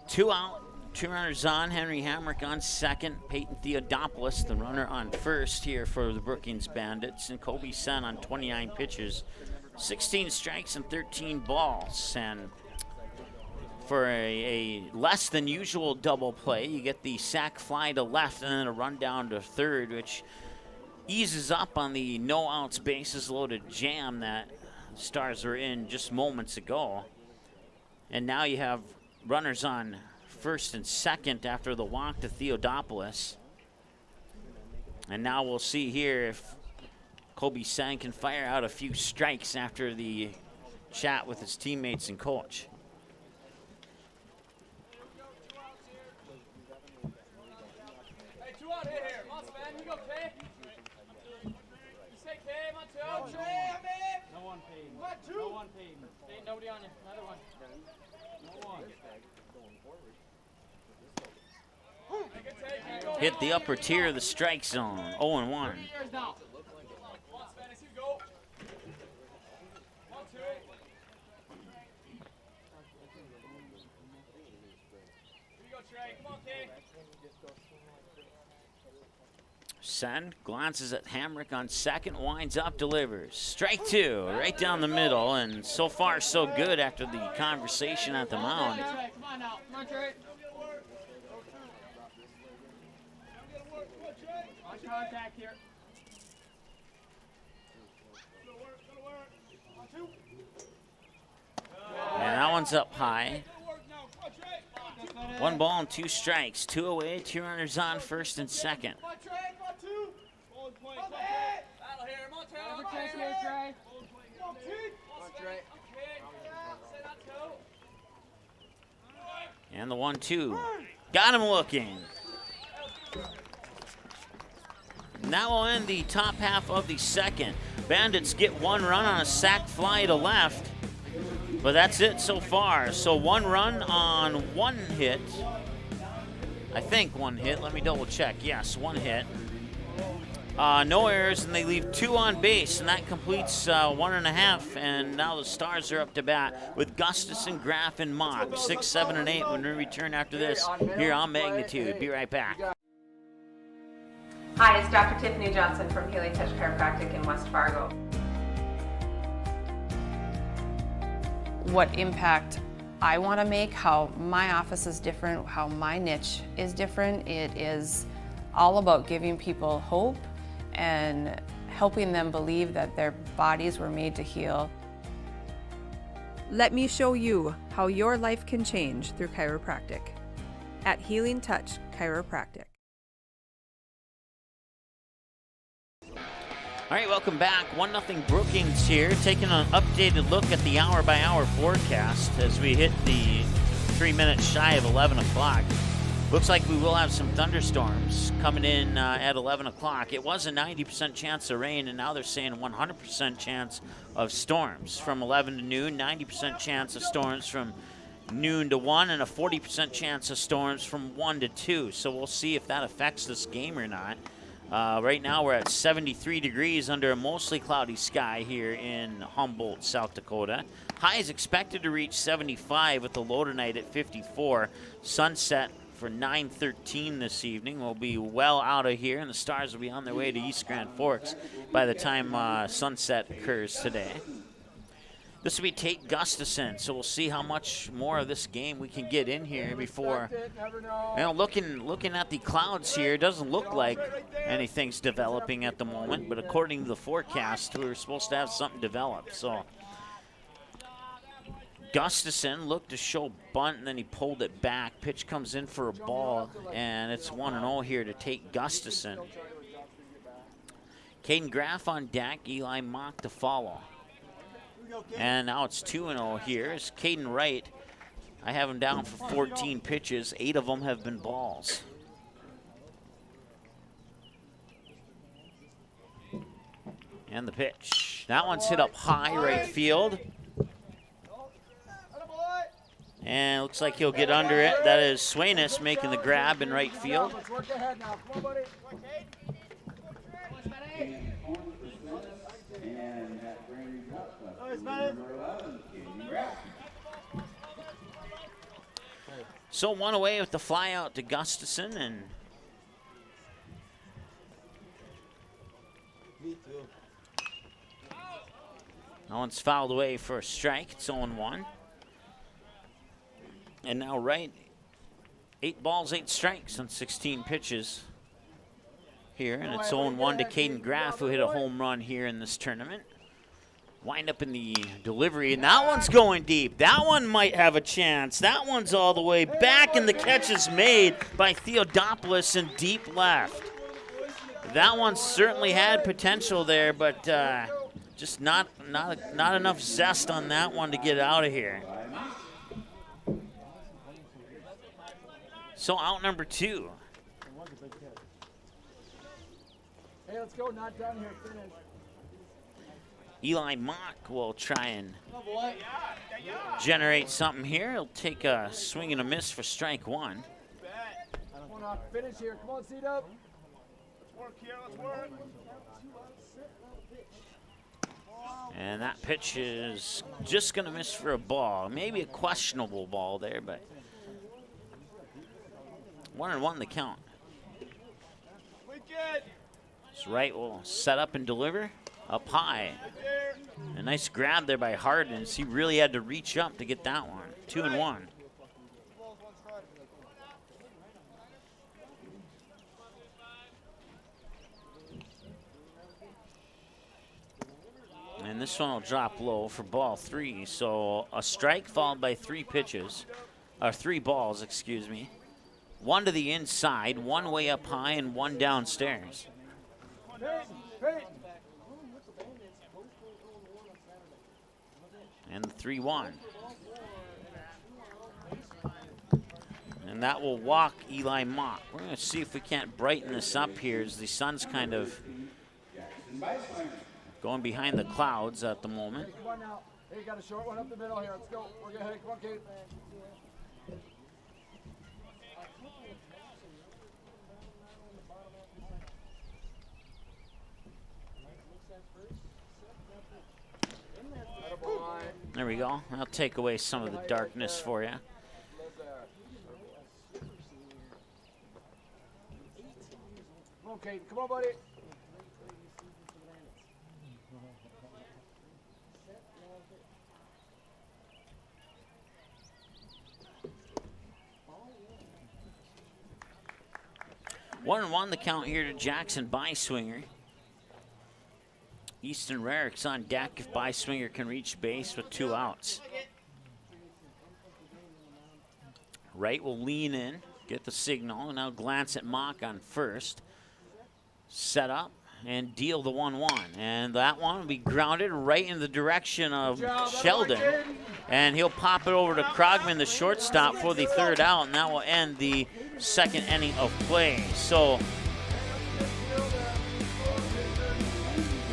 2 out, 2 runners on. Henry Hamrick on second. Peyton Theodopoulos, the runner, on first here for the Brookings Bandits. And Kobe Sen on 29 pitches, 16 strikes and 13 balls. And for a less than usual double play, you get the sac fly to left and then a run down to third, which eases up on the no outs bases loaded jam that Stars were in just moments ago. And now you have runners on first and second after the walk to Theodopoulos. And now we'll see here if Kobe Sen can fire out a few strikes after the chat with his teammates and coach. Hey, 2 out hit here. Come on, Sven. You go, K. You say K. Come on, 2. Trey, I'm in. No one paid. What, 2? No one paid. Ain't nobody on you. Another one. No one. Hit the upper tier of the strike zone, 0-1. Yours now. Come on, Sven. I see you go. Come on, 2. Here you go, Trey. Come on, K. Sen glances at Hamrick on second, winds up, delivers. Strike 2, right down the middle, and so far so good after the conversation at the mound. Trey, come on now. Come on, Trey. On contact here. And that one's up high. 1 ball and 2 strikes, 2 away, 2 runners on first and second. Come on, Trey. Come on, 2. Battle here. Come on, Trey. Have a chance here, Trey. Come on, Pete. Come on, Trey. Say that, 2. And the 1-2. Got him looking. Now we'll end the top half of the second. Bandits get 1 run on a sac fly to left. But that's it so far. So 1 run on 1 hit. I think 1 hit. Let me double check. Yes, 1 hit. No errors, and they leave 2 on base, and that completes 1.5. And now the Stars are up to bat with Gustafson, Graff, and Mock. 6, 7, and 8 when we return after this here on Magnitude. Be right back. Hi, it's Dr. Tiffany Johnson from Healing Touch Chiropractic in West Fargo. What impact I want to make, how my office is different, how my niche is different. It is all about giving people hope and helping them believe that their bodies were made to heal. Let me show you how your life can change through chiropractic at Healing Touch Chiropractic. All right, welcome back. 1-0 Brookings here, taking an updated look at the hour-by-hour forecast as we hit the 3 minutes shy of 11 o'clock. Looks like we will have some thunderstorms coming in at 11 o'clock. It was a 90% chance of rain, and now they're saying 100% chance of storms from 11 to noon, 90% chance of storms from noon to 1, and a 40% chance of storms from 1 to 2. So we'll see if that affects this game or not. Right now we're at 73 degrees under a mostly cloudy sky here in Humboldt, South Dakota. High is expected to reach 75 with the low tonight at 54. Sunset for 9:13 this evening. We'll be well out of here, and the Stars will be on their way to East Grand Forks by the time sunset occurs today. This will be Tate Gustafson, so we'll see how much more of this game we can get in here before. You know, looking at the clouds here, it doesn't look like anything's developing at the moment, but according to the forecast, we were supposed to have something develop. So Gustafson looked to show bunt, and then he pulled it back. Pitch comes in for a ball, and it's 1-0 here to Tate Gustafson. Caden Graff on deck, Eli Mock to follow. And now it's 2-0 here. It's Caden Wright. I have him down for 14 pitches. 8 of them have been balls. And the pitch. That one's hit up high right field. And it looks like he'll get under it. That is Swainus making the grab in right field. So 1 away with the fly out to Gustafson, and that one's fouled away for a strike. It's 0-1. And now Wright, 8 balls, 8 strikes on 16 pitches here, and it's 0-1 to Caden Graff, who hit a home run here in this tournament. Wind up in the delivery, and that one's going deep. That one might have a chance. That one's all the way back, and the catch is made by Theodopoulos in deep left. That one certainly had potential there, but just not enough zest on that one to get out of here. So out number 2. Hey, let's go. Not done here. Finish. Eli Mock will try and generate something here. He'll take a swing and a miss for strike 1. Come on, finish here. Come on, seat up. Let's work here. Let's work. And that pitch is just going to miss for a ball. Maybe a questionable ball there, but 1-1 the count. So Wright will set up and deliver up high. A nice grab there by Hardens. He really had to reach up to get that one. 2-1. And this one will drop low for ball 3. So a strike followed by 3 pitches, or 3 balls, excuse me. 1 to the inside, 1 way up high, and 1 downstairs. And the 3-1. And that will walk Eli Mock. We're going to see if we can't brighten this up here as the sun's kind of going behind the clouds at the moment. Hey, got a short one up the middle here. Let's go. We're good. Hey, come on, Kate. There we go. I'll take away some of the darkness for you. Come on, Kate. Come on, buddy. One and one the count here to Jackson Byswinger. Easton Rarick's on deck if Byswinger can reach base with 2 outs. Wright will lean in, get the signal, and now glance at Mock on first. Set up and deal the 1-1. And that one will be grounded right in the direction of Sheldon. And he'll pop it over to Krogman, the shortstop, for the 3rd out, and that will end the 2nd inning of play. So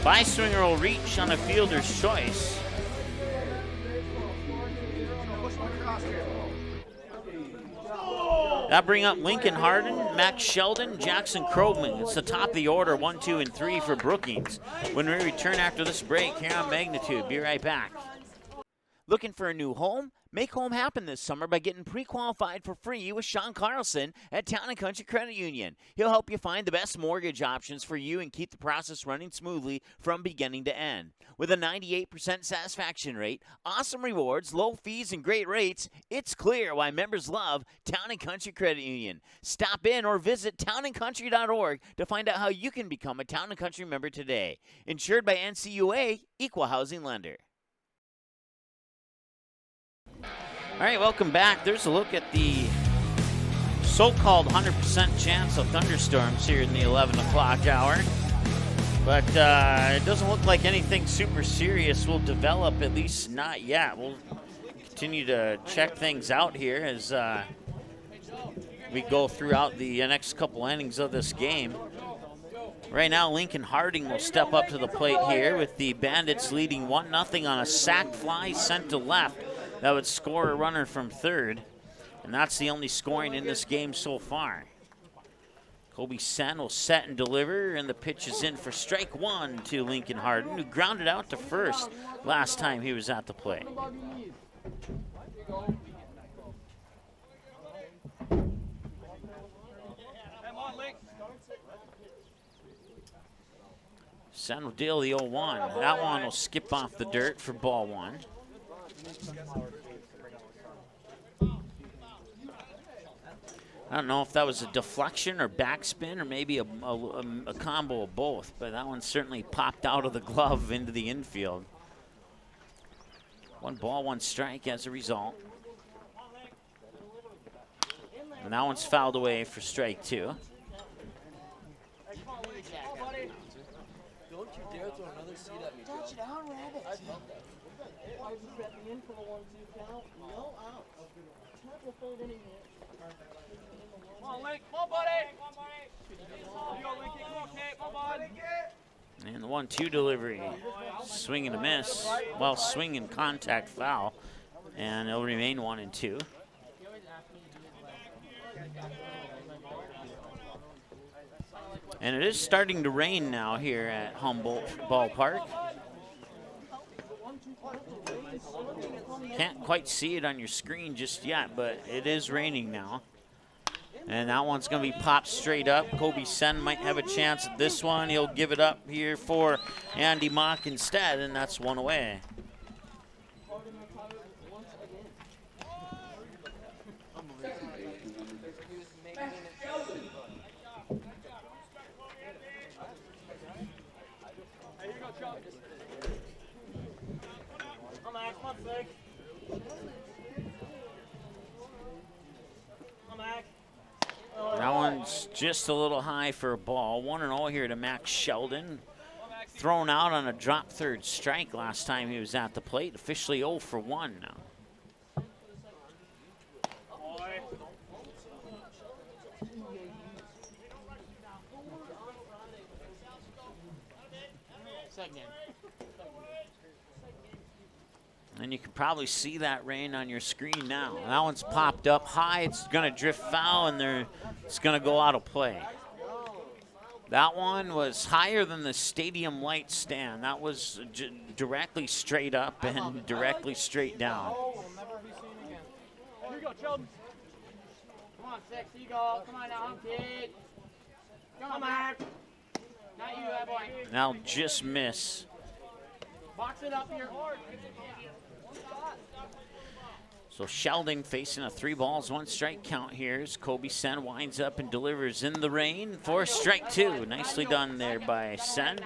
Byswinger will reach on a fielder's choice. That bring up Lincoln Hardin, Max Sheldon, Jackson Krogman. It's the top of the order, 1, 2, and 3 for Brookings. When we return after this break here on Magnitude, be right back. Looking for a new home? Make home happen this summer by getting pre-qualified for free with Sean Carlson at Town & Country Credit Union. He'll help you find the best mortgage options for you and keep the process running smoothly from beginning to end. With a 98% satisfaction rate, awesome rewards, low fees, and great rates, it's clear why members love Town & Country Credit Union. Stop in or visit townandcountry.org to find out how you can become a Town & Country member today. Insured by NCUA, Equal Housing Lender. All right, welcome back. There's a look at the so-called 100% chance of thunderstorms here in the 11 o'clock hour. But it doesn't look like anything super serious will develop, at least not yet. We'll continue to check things out here as we go throughout the next couple innings of this game. Right now, Lincoln Harding will step up to the plate here with the Bandits leading 1-0 on a sac fly sent to left. That would score a runner from third, and that's the only scoring in this game so far. Kobe Sen will set and deliver, and the pitch is in for strike 1 to Lincoln Hardin, who grounded out to first last time he was at the plate. Sen will deal the 0-1. That one will skip off the dirt for ball 1. I don't know if that was a deflection or backspin or maybe a combo of both, but that one certainly popped out of the glove into the infield. 1 ball, 1 strike as a result. And that one's fouled away for strike 2. Don't you dare throw another seat at me, Touch down, rabbit. Why did you set me in for the 1-2 count? No out. It's not the 3rd inning yet. Come on, Link. Come on, buddy. Come on, buddy. You go, Linky. Come on, Kate. Come on, buddy. And the 1-2 delivery. Swing and a miss. Well, swing and contact foul. And it'll remain 1-2. And it is starting to rain now here at Humboldt Ballpark. Can't quite see it on your screen just yet, but it is raining now. And that one's going to be popped straight up. Kobe Sen might have a chance at this one. He'll give it up here for Andy Mock instead, and that's 1 away. That one's just a little high for a ball. 1-0 here to Max Sheldon. Thrown out on a drop third strike last time he was at the plate. Officially 0 for 1 now. And you can probably see that rain on your screen now. That one's popped up high. It's going to drift foul, and it's going to go out of play. That one was higher than the stadium light stand. That was directly straight up and directly straight down. Here you go, Sheldon. Come on, sexy goal. Come on now, kid. Come on. Not you, that boy. Now just miss. Box it up here. So Sheldon facing a 3-balls-1-strike count here as Kobe Sen winds up and delivers in the rain for strike 2. Nicely done there by Sen.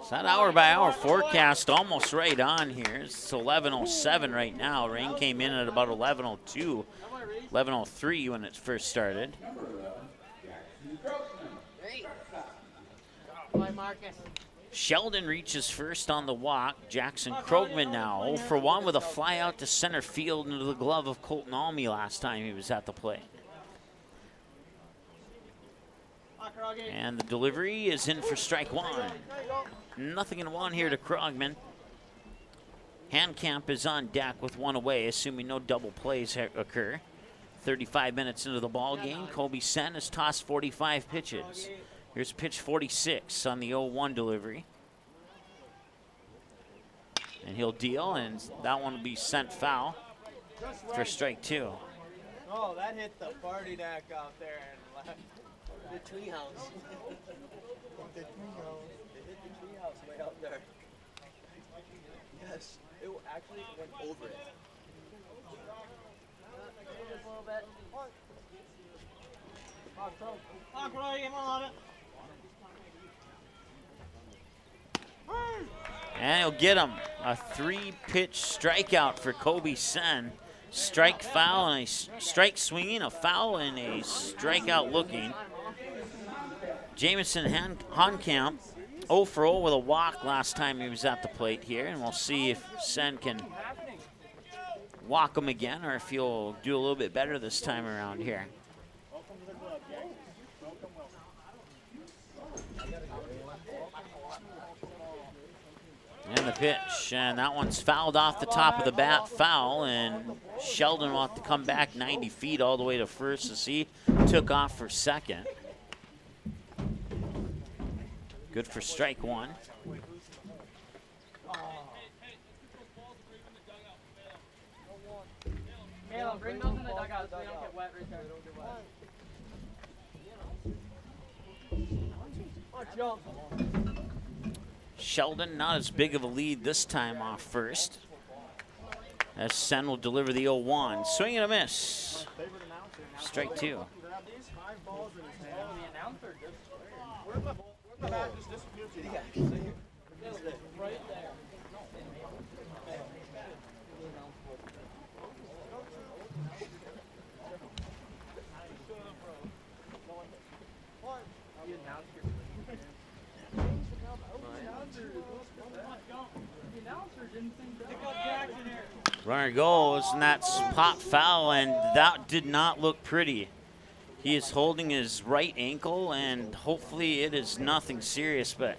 So that hour-by-hour forecast almost right on here. It's 11:07 right now. Rain came in at about 11:02, 11:03 when it first started. Sheldon reaches first on the walk. Jackson Krogman now 0 for 1 with a fly out to center field into the glove of Colton Almy last time he was at the plate. And the delivery is in for strike 1. Nothing in 1 here to Krogman. Handcamp is on deck with 1 away, assuming no double plays occur. 35 minutes into the ball game, Kobe Sen has tossed 45 pitches. Here's pitch 46 on the 0-1 delivery. And he'll deal, and that one will be sent foul for strike 2. Oh, that hit the party deck out there and left. The treehouse. The treehouse. It hit the treehouse way out there. Yes, it actually went over it. Just a little bit. And he'll get him. A 3-pitch strikeout for Kobe Sen. Strike foul and a strike swinging, a foul and a strikeout looking. Jamison Handcamp 0 for 0 with a walk last time he was at the plate here, and we'll see if Sen can walk him again or if he'll do a little bit better this time around here. And the pitch, and that one's fouled off the top of the bat, foul, and Sheldon will have to come back 90 feet all the way to first as he took off for second. Good for strike 1. Caleb, bring those in the dugout so they don't get wet right there. Jump. Sheldon not as big of a lead this time off first, as Sen will deliver the 0-1. Swing and a miss. Strike 2. Runner goes, and that's pop foul, and that did not look pretty. He is holding his right ankle, and hopefully it is nothing serious, but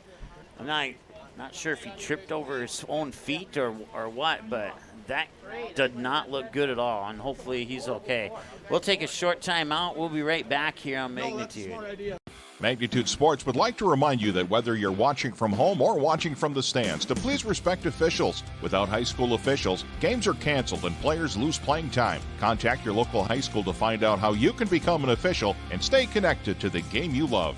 I'm not sure if he tripped over his own feet or what, but that did not look good at all, and hopefully he's okay. We'll take a short time out. We'll be right back here on Magnitude. Magnitude Sports would like to remind you that whether you're watching from home or watching from the stands, to please respect officials. Without high school officials, games are canceled and players lose playing time. Contact your local high school to find out how you can become an official and stay connected to the game you love.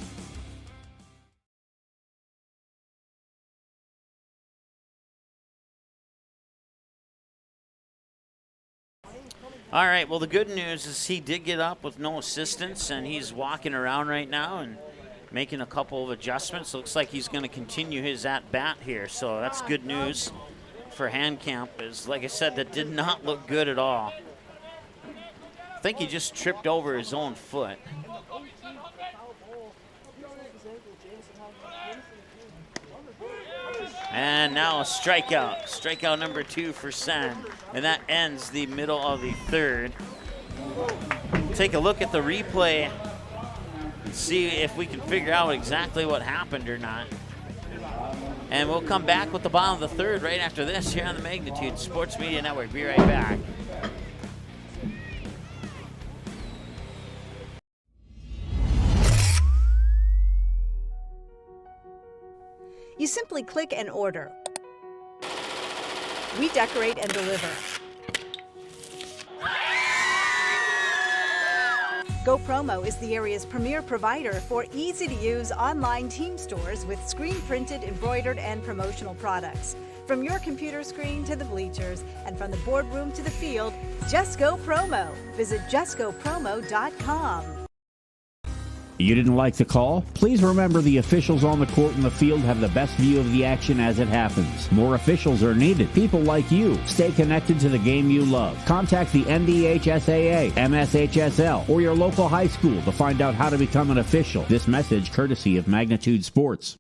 All right, well, the good news is he did get up with no assistance, and he's walking around right now and making a couple of adjustments. Looks like he's going to continue his at-bat here, so that's good news for Handcamp. Is, like I said, that did not look good at all. I think he just tripped over his own foot. And now a strikeout. Strikeout number 2 for Sen. And that ends the middle of the third. take a look at the replay and see if we can figure out exactly what happened or not. And we'll come back with the bottom of the third right after this here on the Magnitude Sports Media Network. Be right back. You simply click and order. We decorate and deliver. GoPromo is the area's premier provider for easy-to-use online team stores with screen-printed, embroidered, and promotional products. From your computer screen to the bleachers, and from the boardroom to the field, just go promo. Visit justgopromo.com. You didn't like the call? Please remember the officials on the court and the field have the best view of the action as it happens. More officials are needed. People like you. Stay connected to the game you love. Contact the NDHSAA, MSHSL, or your local high school to find out how to become an official. This message courtesy of Magnitude Sports.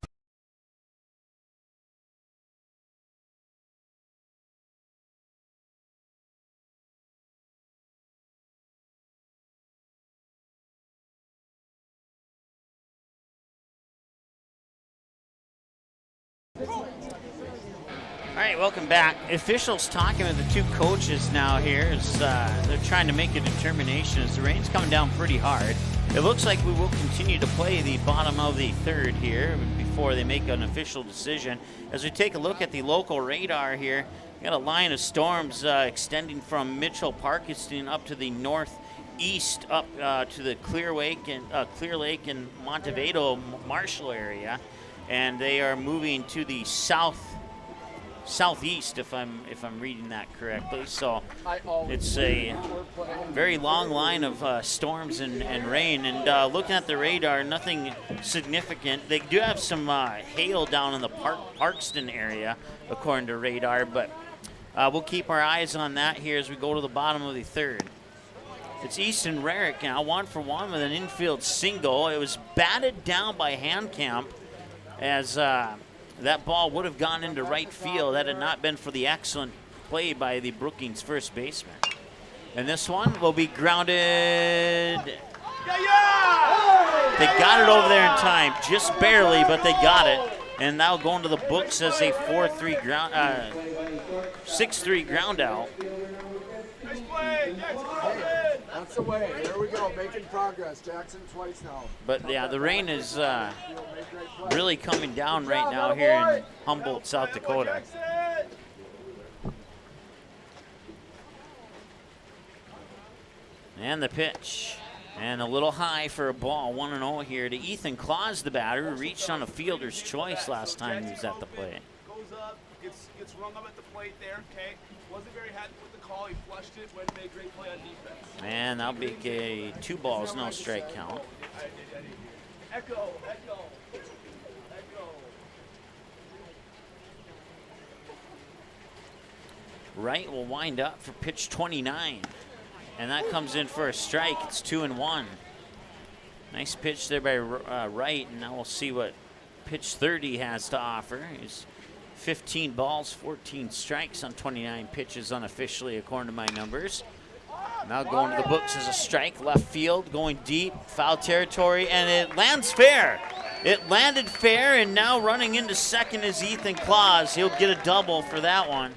All right, welcome back. Officials talking with the two coaches now here as they're trying to make a determination as the rain's coming down pretty hard. It looks like we will continue to play the bottom of the third here before they make an official decision. As we take a look at the local radar here, we got a line of storms extending from Mitchell Parkiston up to the northeast, up to the Clear Lake and Montevideo Marshall area, and they are moving to the southeast, if I'm reading that correctly. So it's a very long line of storms and rain. And looking at the radar, nothing significant. They do have some hail down in the Parkston area, according to radar, but we'll keep our eyes on that here as we go to the bottom of the third. It's Easton Rarick now, 1-for-1 with an infield single. It was batted down by Handcamp as that ball would have gone into right field had it not been for the excellent play by the Brookings first baseman. And this one will be grounded. They got it over there in time, just barely, but they got it. And now going to the books as a 6-3 ground out. That's the way. There we go, making progress. Jackson twice now. But yeah, the rain is really coming down right now here in Humboldt, South Dakota. And the pitch. And a little high for a ball, 1-0 here to Ethan Claus, the batter, who reached on a fielder's choice last time he was at the plate. Goes up, gets rung up at the plate there, okay? Wasn't very happy with the call. He flushed it, went and made a great play on defense. And that'll be a 2 balls, no strike count. Echo. Wright will wind up for pitch 29. And that comes in for a strike. It's 2-1. Nice pitch there by Wright, and now we'll see what pitch 30 has to offer. He's 15 balls, 14 strikes on 29 pitches unofficially, according to my numbers. Now going to the books as a strike, left field, going deep, foul territory, and it lands fair. It landed fair, and now running into second is Ethan Claus. He'll get a double for that one.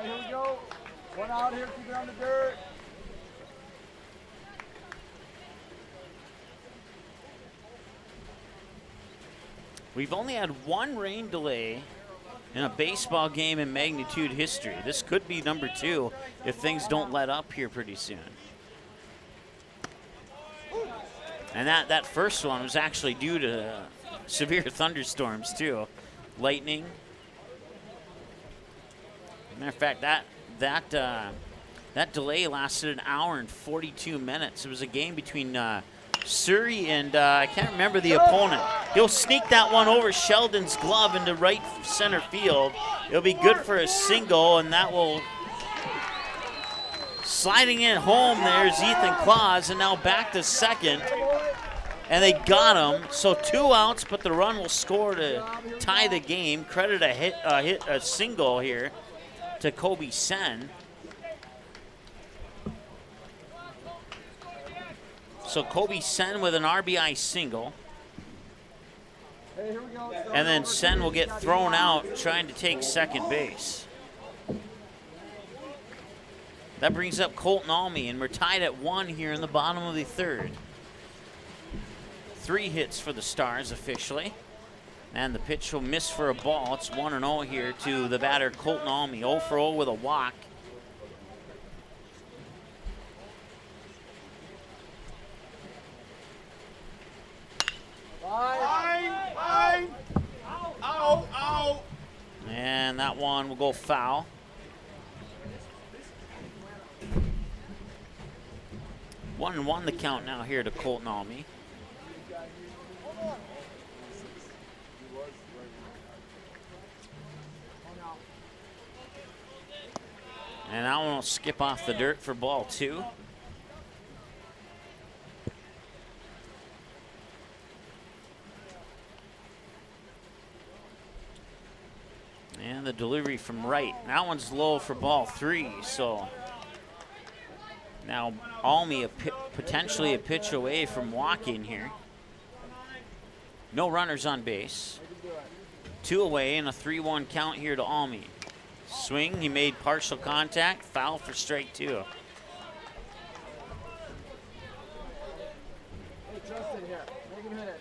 Here we go. One out here, keep it on the dirt. We've only had one rain delay in a baseball game in Magnitude history. This could be number 2 if things don't let up here pretty soon. And that first one was actually due to severe thunderstorms too. Lightning. Matter of fact, that delay lasted an hour and 42 minutes. It was a game between Surrey and I can't remember the opponent. He'll sneak that one over Sheldon's glove into right center field. It'll be good for a single, and that will sliding in home. There's Ethan Claus, and now back to second. And they got him, so 2 outs, but the run will score to tie the game. Credit a single here to Kobe Sen. So Kobe Sen with an RBI single. And then Sen will get thrown out trying to take second base. That brings up Colton Almy, and we're tied at 1 here in the bottom of the third. 3 hits for the Stars officially. And the pitch will miss for a ball. It's 1-0 here to the batter Colton Almy. 0 for 0 with a walk. Fine. Ow. And that one will go foul. 1-1 the count now here to Colton Almy. And that one will skip off the dirt for ball 2. And the delivery from right. That one's low for ball 3, so now Almy potentially a pitch away from walking here. No runners on base. 2 away and a 3-1 count here to Almy. Swing, he made partial contact, foul for strike 2. Hey, Justin here. Make him hit it.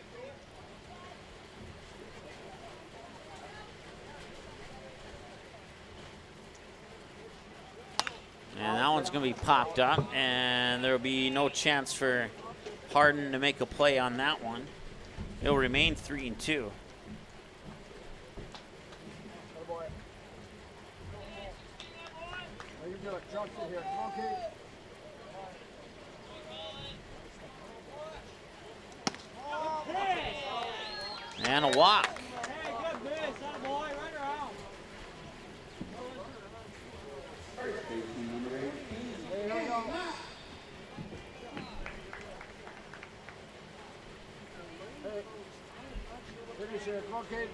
And that one's going to be popped up, and there will be no chance for Harden to make a play on that one. It'll remain 3-2. Justin here. Okay. And a walk. Hey, good miss, that boy, right around. Hey, here we go. Hey, finish here. Come on, kid.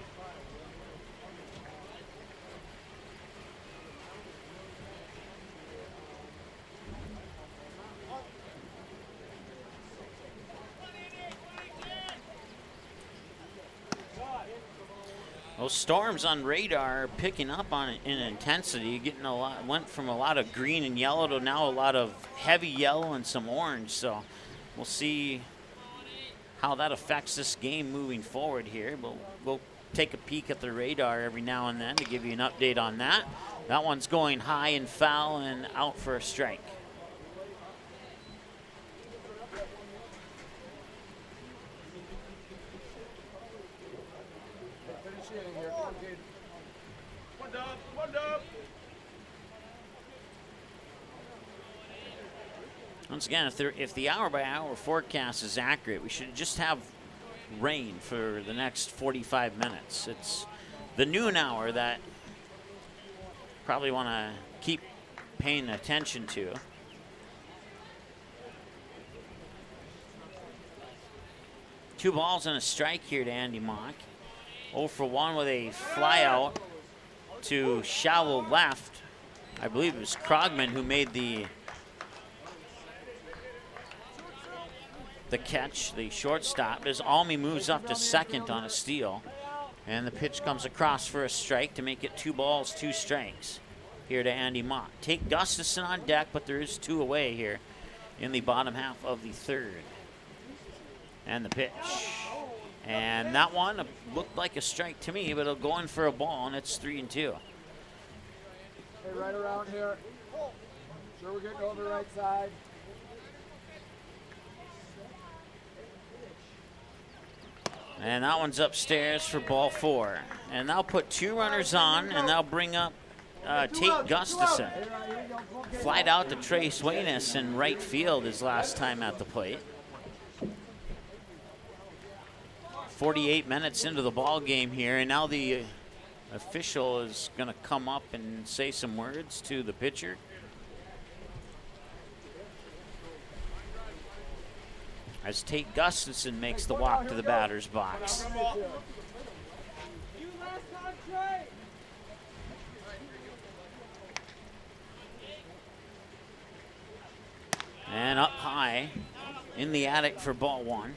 Those storms on radar are picking up on in intensity, getting a lot. Went from a lot of green and yellow to now a lot of heavy yellow and some orange. So we'll see how that affects this game moving forward here. We'll take a peek at the radar every now and then to give you an update on that. That one's going high and foul and out for a strike. Once again, if the hour-by-hour forecast is accurate, we should just have rain for the next 45 minutes. It's the noon hour that probably want to keep paying attention to. Two balls and a strike here to Andy Mock. 0 for 1 with a fly out to shallow left. I believe it was Krogman who made the catch, the shortstop, as Almy moves up to second on a steal. And the pitch comes across for a strike to make it 2 balls, 2 strikes here to Andy Mott. Tate Gustafson on deck, but there is 2 away here in the bottom half of the third. And the pitch. And that one looked like a strike to me, but it'll go in for a ball, and it's 3-2. Hey, right around here. Sure we're getting over the right side. And that one's upstairs for ball 4. And they'll put 2 runners on, and they'll bring up Tate Gustafson. Flied out to Trey Swainus in right field his last time at the plate. 48 minutes into the ball game here, and now the official is going to come up and say some words to the pitcher. as Tate Gustafson makes the walk to the batter's box. And up high in the attic for ball one.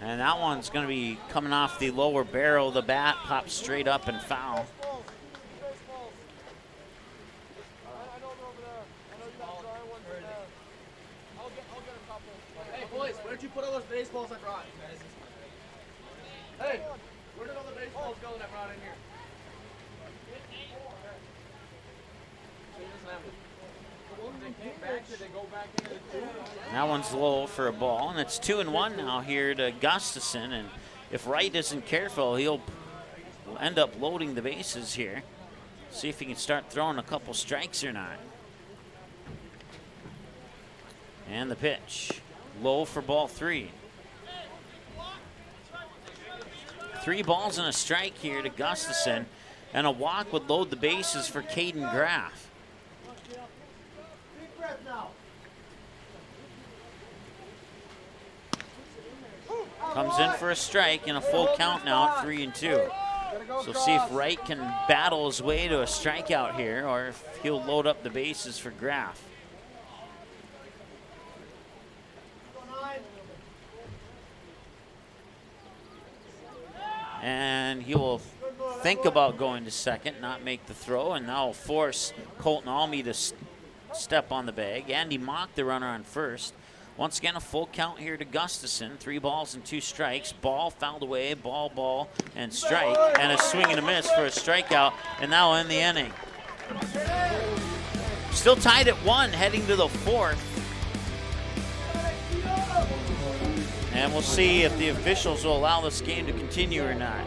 And that one's going to be coming off the lower barrel. The bat pops straight up and foul. Hey, boys, where did you put all those baseballs I brought? Hey, where did all the baseballs go that I brought in here? That one's low for a ball, and it's 2-1 now here to Gustafson. And if Wright isn't careful, he'll end up loading the bases here. See if he can start throwing a couple strikes or not. And the pitch, low for ball three. 3 balls and a strike here to Gustafson, and a walk would load the bases for Caden Graff. Comes in for a strike and a full count now at 3-2. So see if Wright can battle his way to a strikeout here, or if he'll load up the bases for Graff. And he will think about going to second, not make the throw, and now force Colton Almy to step on the bag. Andy Mock, the runner on first. Once again, a full count here to Gustafson. 3 balls and 2 strikes. Ball fouled away, ball, and strike. And a swing and a miss for a strikeout, and now in the inning. Still tied at 1, heading to the 4th. And we'll see if the officials will allow this game to continue or not.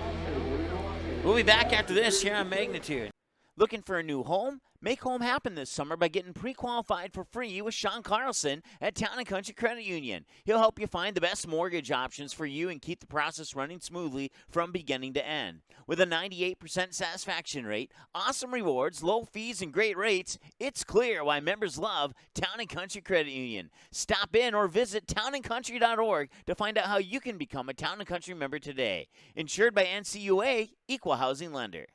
We'll be back after this here on Magnitude. Looking for a new home? Make home happen this summer by getting pre-qualified for free with Sean Carlson at Town & Country Credit Union. He'll help you find the best mortgage options for you and keep the process running smoothly from beginning to end. With a 98% satisfaction rate, awesome rewards, low fees, and great rates, it's clear why members love Town & Country Credit Union. Stop in or visit townandcountry.org to find out how you can become a Town & Country member today. Insured by NCUA, Equal Housing Lender.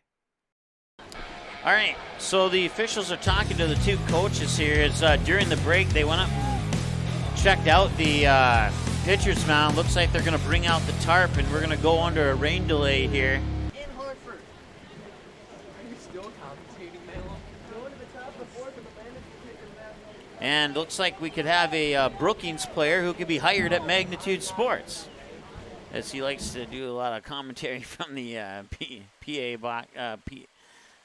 All right, so the officials are talking to the 2 coaches here. It's during the break, they went up and checked out the pitcher's mound. Looks like they're going to bring out the tarp, and we're going to go under a rain delay here. In Hartford. Are you still commentating, man? Going to the top of the 4th and the man is taking that. And looks like we could have a Brookings player who could be hired at Magnitude Sports, as he likes to do a lot of commentary from the PA box.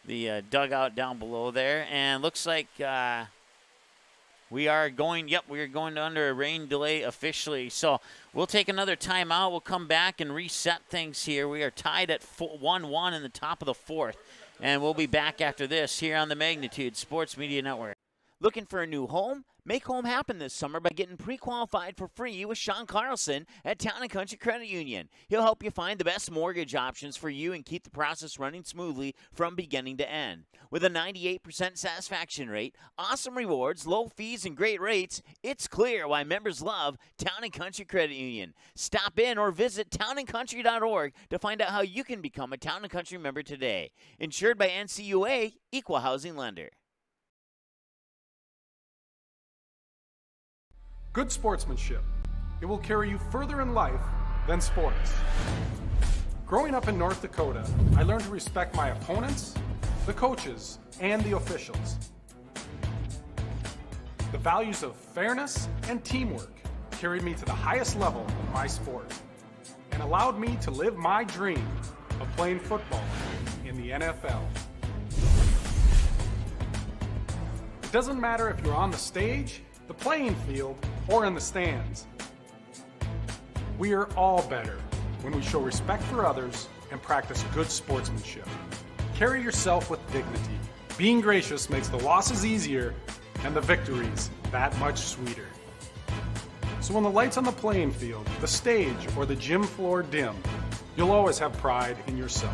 The dugout down below there, and looks like we are going to under a rain delay officially. So we'll take another timeout. We'll come back and reset things here. We are tied at 1-1 in the top of the 4th, and we'll be back after this here on the Magnitude Sports Media Network. Looking for a new home? Make home happen this summer by getting pre-qualified for free with Sean Carlson at Town & Country Credit Union. He'll help you find the best mortgage options for you and keep the process running smoothly from beginning to end. With a 98% satisfaction rate, awesome rewards, low fees, and great rates, it's clear why members love Town & Country Credit Union. Stop in or visit townandcountry.org to find out how you can become a Town & Country member today. Insured by NCUA, Equal Housing Lender. Good sportsmanship. It will carry you further in life than sports. Growing up in North Dakota, I learned to respect my opponents, the coaches, and the officials. The values of fairness and teamwork carried me to the highest level in my sport and allowed me to live my dream of playing football in the NFL. It doesn't matter if you're on the stage, the playing field, or in the stands. We are all better when we show respect for others and practice good sportsmanship. Carry yourself with dignity. Being gracious makes the losses easier and the victories that much sweeter. So when the lights on the playing field, the stage, or the gym floor dim, You'll always have pride in yourself.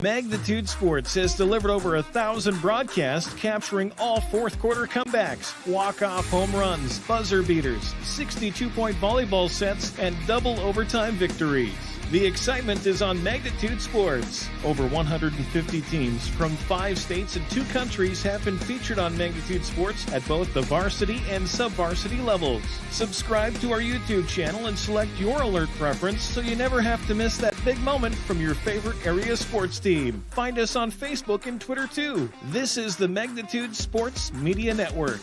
Magnitude Sports has delivered over 1,000 broadcasts capturing all fourth quarter comebacks, walk-off home runs, buzzer beaters, 62-point volleyball sets, and double overtime victories. The excitement is on Magnitude Sports. Over 150 teams from 5 states and 2 countries have been featured on Magnitude Sports at both the varsity and sub-varsity levels. Subscribe to our YouTube channel and select your alert preference so you never have to miss that big moment from your favorite area sports team. Find us on Facebook and Twitter too. This is the Magnitude Sports Media Network.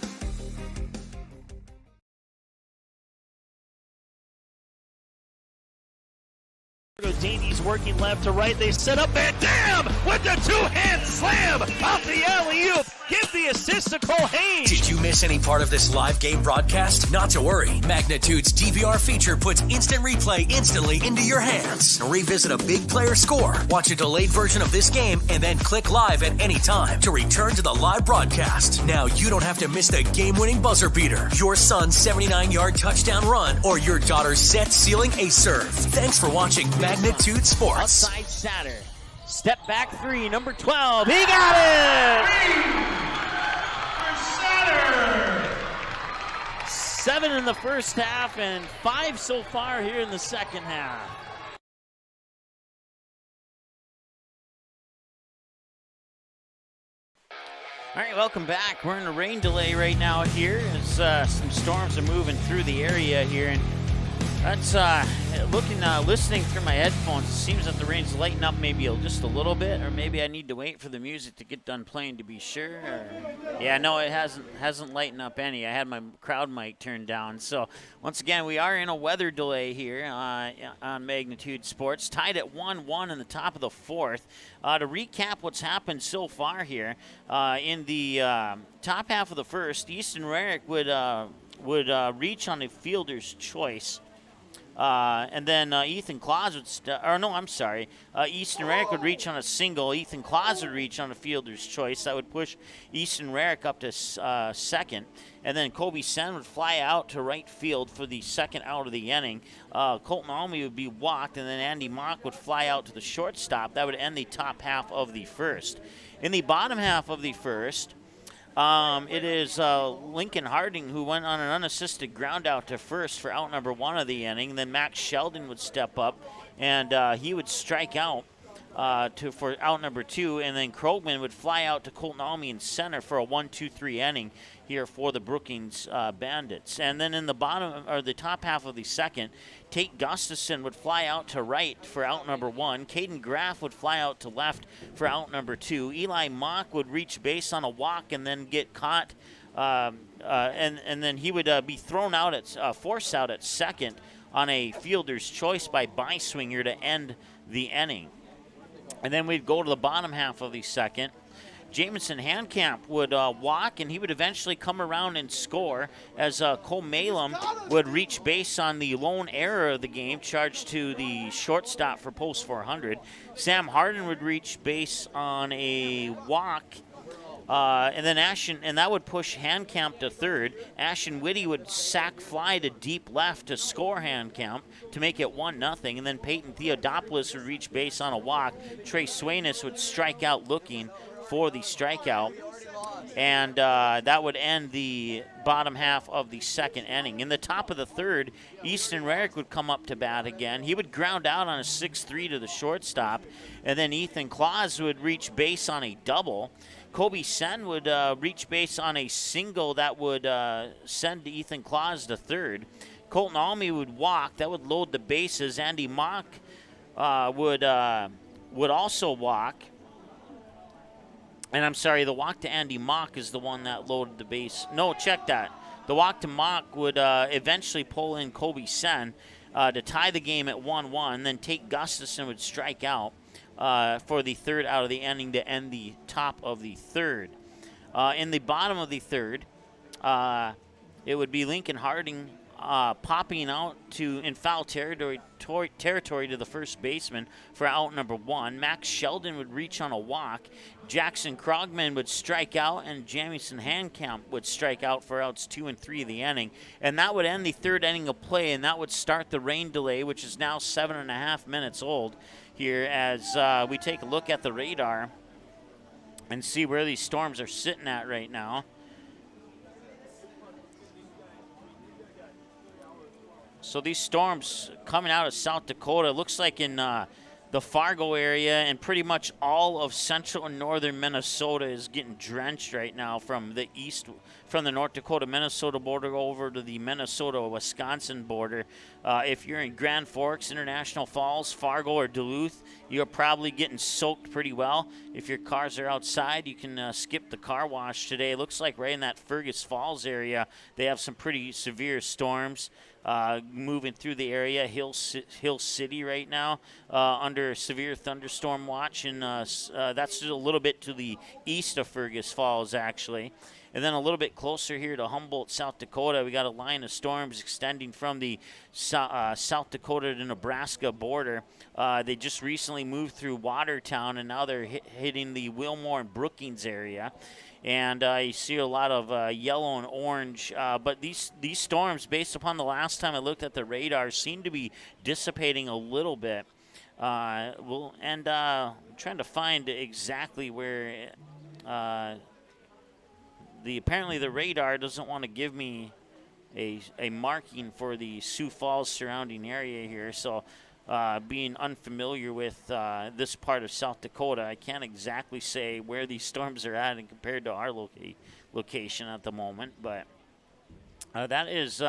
Davies working left to right. They set up Van Dam with the two-hand slam off the alley-oop. Give the assist to Cole Haynes. Did you miss any part of this live game broadcast? Not to worry. Magnitude's DVR feature puts instant replay instantly into your hands. Revisit a big player score, watch a delayed version of this game, and then click live at any time to return to the live broadcast. Now you don't have to miss the game-winning buzzer beater, your son's 79-yard touchdown run, or your daughter's set-sealing ace serve. Thanks for watching Magnitude Sports. Outside Satter. Step back 3, number 12. He got it! 7 in the first half and 5 so far here in the second half. All right, welcome back. We're in a rain delay right now here as some storms are moving through the area here. And that's listening through my headphones. It seems that the rain's lighting up maybe just a little bit, or maybe I need to wait for the music to get done playing to be sure. Yeah, no, it hasn't lightened up any. I had my crowd mic turned down. So once again, we are in a weather delay here on Magnitude Sports, tied at 1-1 in the top of the fourth. To recap what's happened so far here, in the top half of the first, Easton Rarick would reach on a fielder's choice. And then Ethan Claus would Easton Rarick would reach on a single. Ethan Claus would reach on a fielder's choice. That would push Easton Rarick up to second. And then Kobe Sen would fly out to right field for the second out of the inning. Colton Almy would be walked, and then Andy Mock would fly out to the shortstop. That would end the top half of the first. In the bottom half of the first, it is Lincoln Harding who went on an unassisted ground out to first for out number 1 of the inning. Then Max Sheldon would step up, and he would strike out for out number 2. And then Krogman would fly out to Colton Almy in center for a 1-2-3 inning here for the Brookings Bandits. And then in the top half of the second, Tate Gustafson would fly out to right for out number 1. Caden Graff would fly out to left for out number 2. Eli Mock would reach base on a walk and then get caught, and then he would be thrown out forced out at second on a fielder's choice by Byswinger to end the inning. And then we'd go to the bottom half of the second. Jamison Handcamp would walk, and he would eventually come around and score as Cole Malum would reach base on the lone error of the game, charged to the shortstop for post 400. Sam Harden would reach base on a walk, and then that would push Handcamp to third. Ashton Whitty would sack fly to deep left to score Handcamp to make it 1-0, and then Peyton Theodopoulos would reach base on a walk. Trey Swainus would strike out looking for the strikeout, and that would end the bottom half of the second inning. In the top of the third, Easton Rarick would come up to bat again. He would ground out on a 6-3 to the shortstop, and then Ethan Claus would reach base on a double. Kobe Sen would reach base on a single that would send Ethan Claus to third. Colton Almy would walk. That would load the bases. Andy Mock would also walk. And I'm sorry, the walk to Andy Mock is the one that loaded the base. No, check that. The walk to Mock would eventually pull in Kobe Sen to tie the game at 1-1. Then Tate Gustafson would strike out for the third out of the inning to end the top of the third. In the bottom of the third, it would be Lincoln Harding popping out in foul territory to the first baseman for out number 1. Max Sheldon would reach on a walk. Jackson Krogman would strike out, and Jamison Handcamp would strike out for outs 2 and 3 of the inning. And that would end the third inning of play, and that would start the rain delay, which is now 7.5 minutes old here as we take a look at the radar and see where these storms are sitting at right now. So these storms coming out of South Dakota, looks like in the Fargo area and pretty much all of central and northern Minnesota is getting drenched right now from the east, from the North Dakota-Minnesota border over to the Minnesota-Wisconsin border. If you're in Grand Forks, International Falls, Fargo, or Duluth, you're probably getting soaked pretty well. If your cars are outside, you can skip the car wash today. It looks like right in that Fergus Falls area, they have some pretty severe storms moving through the area. Hill City right now under severe thunderstorm watch, and that's just a little bit to the east of Fergus Falls, actually. And then a little bit closer here to Humboldt, South Dakota, we got a line of storms extending from the South Dakota to Nebraska border. They just recently moved through Watertown, and now they're hitting the Wilmore and Brookings area. And you see a lot of yellow and orange. But these storms, based upon the last time I looked at the radar, seem to be dissipating a little bit. I'm trying to find exactly where apparently the radar doesn't want to give me a marking for the Sioux Falls surrounding area here. So being unfamiliar with this part of South Dakota, I can't exactly say where these storms are at and compared to our location at the moment. But that is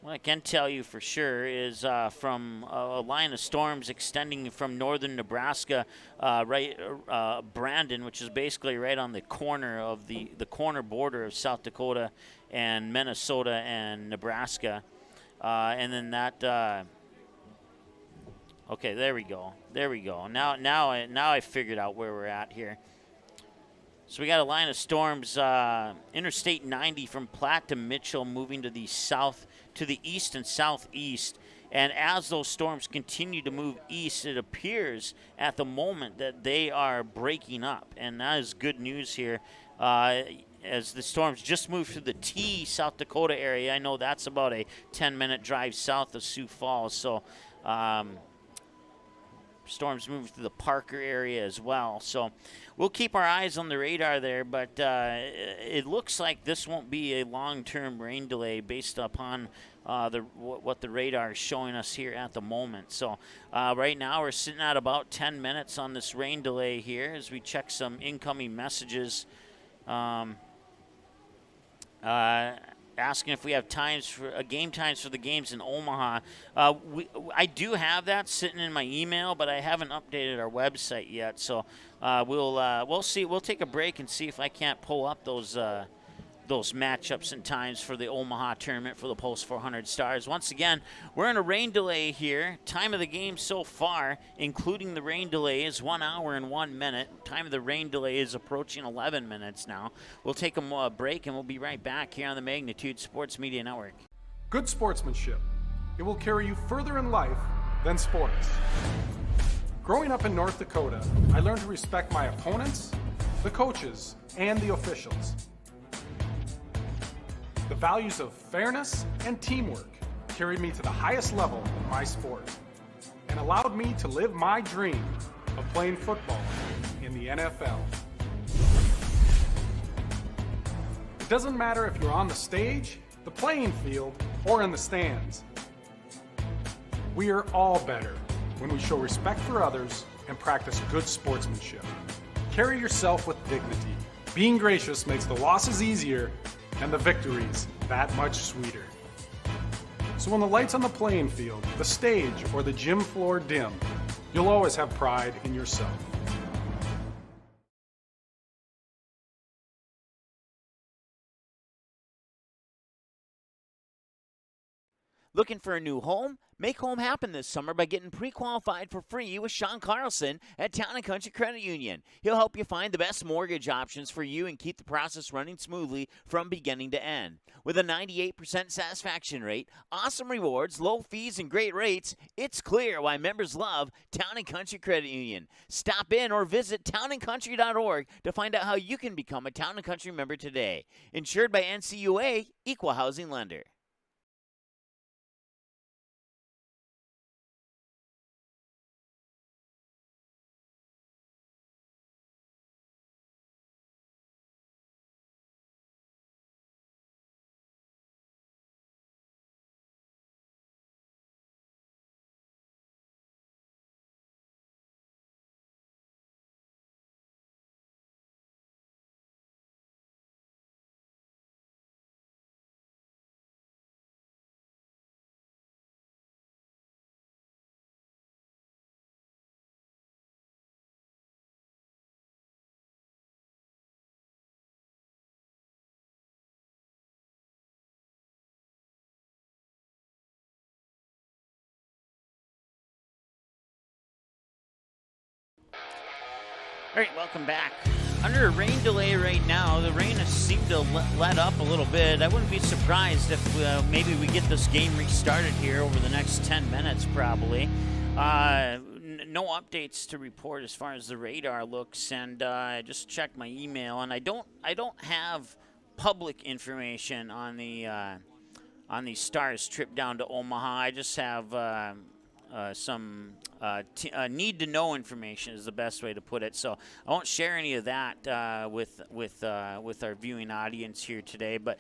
what I can tell you for sure is from a line of storms extending from northern Nebraska, Brandon, which is basically right on the corner of the corner border of South Dakota and Minnesota and Nebraska. And then that, okay, there we go. Now I figured out where we're at here. So we got a line of storms, Interstate 90 from Platte to Mitchell, moving to the south, to the east and southeast. And as those storms continue to move east, it appears at the moment that they are breaking up. And that is good news here. As the storms just moved through the T, South Dakota area. I know that's about a 10-minute drive south of Sioux Falls. So storms moving through the Parker area as well. So we'll keep our eyes on the radar there, but it looks like this won't be a long-term rain delay based upon what the radar is showing us here at the moment. So right now we're sitting at about 10 minutes on this rain delay here as we check some incoming messages. Asking if we have game times for the games in Omaha. I do have that sitting in my email, but I haven't updated our website yet. So we'll see. We'll take a break and see if I can't pull up those matchups and times for the Omaha tournament for the Post 400 Stars. Once again, we're in a rain delay here. Time of the game so far, including the rain delay, is 1 hour and 1 minute. Time of the rain delay is approaching 11 minutes now. We'll take a break, and we'll be right back here on the Magnitude Sports Media Network. Good sportsmanship. It will carry you further in life than sports. Growing up in North Dakota, I learned to respect my opponents, the coaches, and the officials. The values of fairness and teamwork carried me to the highest level in my sport and allowed me to live my dream of playing football in the NFL. It doesn't matter if you're on the stage, the playing field, or in the stands. We are all better when we show respect for others and practice good sportsmanship. Carry yourself with dignity. Being gracious makes the losses easier and the victories that much sweeter. So when the lights on the playing field, the stage, or the gym floor dim, you'll always have pride in yourself. Looking for a new home? Make home happen this summer by getting pre-qualified for free with Sean Carlson at Town & Country Credit Union. He'll help you find the best mortgage options for you and keep the process running smoothly from beginning to end. With a 98% satisfaction rate, awesome rewards, low fees, and great rates, it's clear why members love Town & Country Credit Union. Stop in or visit townandcountry.org to find out how you can become a Town & Country member today. Insured by NCUA, Equal Housing Lender. All right, welcome back. Under a rain delay right now, the rain has seemed to let up a little bit. I wouldn't be surprised if maybe we get this game restarted here over the next 10 minutes probably. No updates to report as far as the radar looks, and I just checked my email, and I don't have public information on the Stars trip down to Omaha. I just have some need-to-know information is the best way to put it. So I won't share any of that with our viewing audience here today. But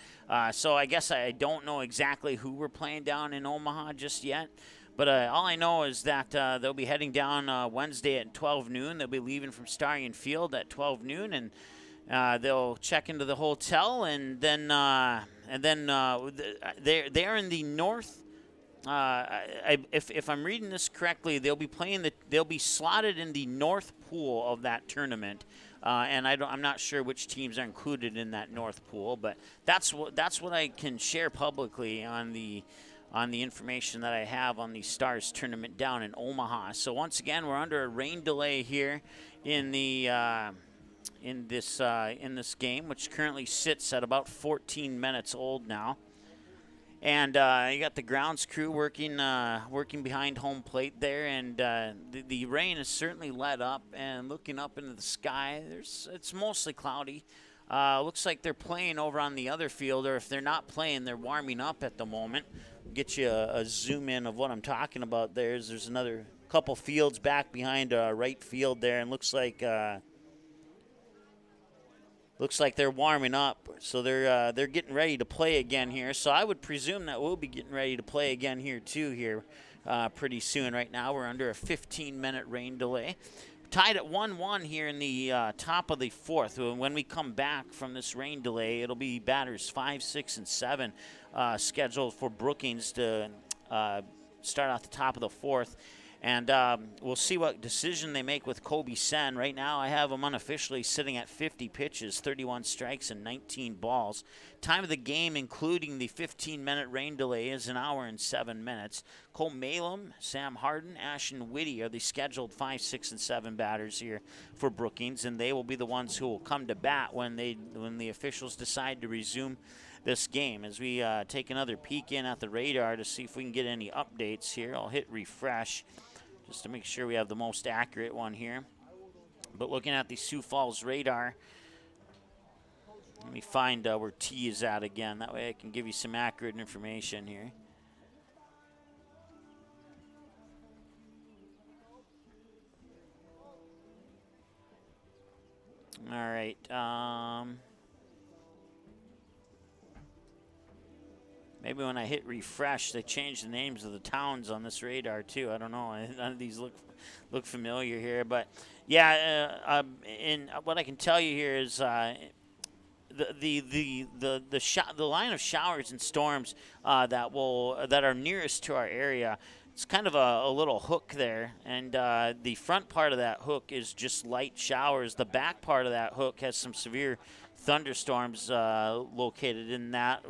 so I guess I don't know exactly who we're playing down in Omaha just yet. But all I know is that they'll be heading down Wednesday at 12 noon. They'll be leaving from Starion Field at 12 noon, and they'll check into the hotel, and then they're in the north. If I'm reading this correctly, they'll be slotted in the north pool of that tournament, and I'm not sure which teams are included in that north pool, but that's what I can share publicly on the information that I have on the Stars tournament down in Omaha. So once again, we're under a rain delay here in this game, which currently sits at about 14 minutes old now. And you got the grounds crew working behind home plate there, and the rain has certainly let up. And looking up into the sky, it's mostly cloudy. Looks like they're playing over on the other field, or if they're not playing, they're warming up at the moment. Get you a zoom in of what I'm talking about. There's another couple fields back behind right field there, and looks like they're warming up, so they're getting ready to play again here. So I would presume that we'll be getting ready to play again here too pretty soon. Right now we're under a 15-minute rain delay. Tied at 1-1 here in the top of the fourth. When we come back from this rain delay, it'll be batters 5, 6, and 7 scheduled for Brookings to start off the top of the fourth. And we'll see what decision they make with Kobe Sen. Right now, I have him unofficially sitting at 50 pitches, 31 strikes, and 19 balls. Time of the game, including the 15-minute rain delay, is 1 hour and 7 minutes. Cole Malum, Sam Harden, Ashton Whitty are the scheduled 5, 6, and 7 batters here for Brookings, and they will be the ones who will come to bat when the officials decide to resume this game. As we take another peek in at the radar to see if we can get any updates here, I'll hit refresh just to make sure we have the most accurate one here. But looking at the Sioux Falls radar, let me find where T is at again. That way I can give you some accurate information here. All right. Maybe when I hit refresh, they changed the names of the towns on this radar too. I don't know. None of these look familiar here, but yeah. And what I can tell you here is the line of showers and storms that are nearest to our area it's kind of a little hook there, and the front part of that hook is just light showers. The back part of that hook has some severe thunderstorms located in that,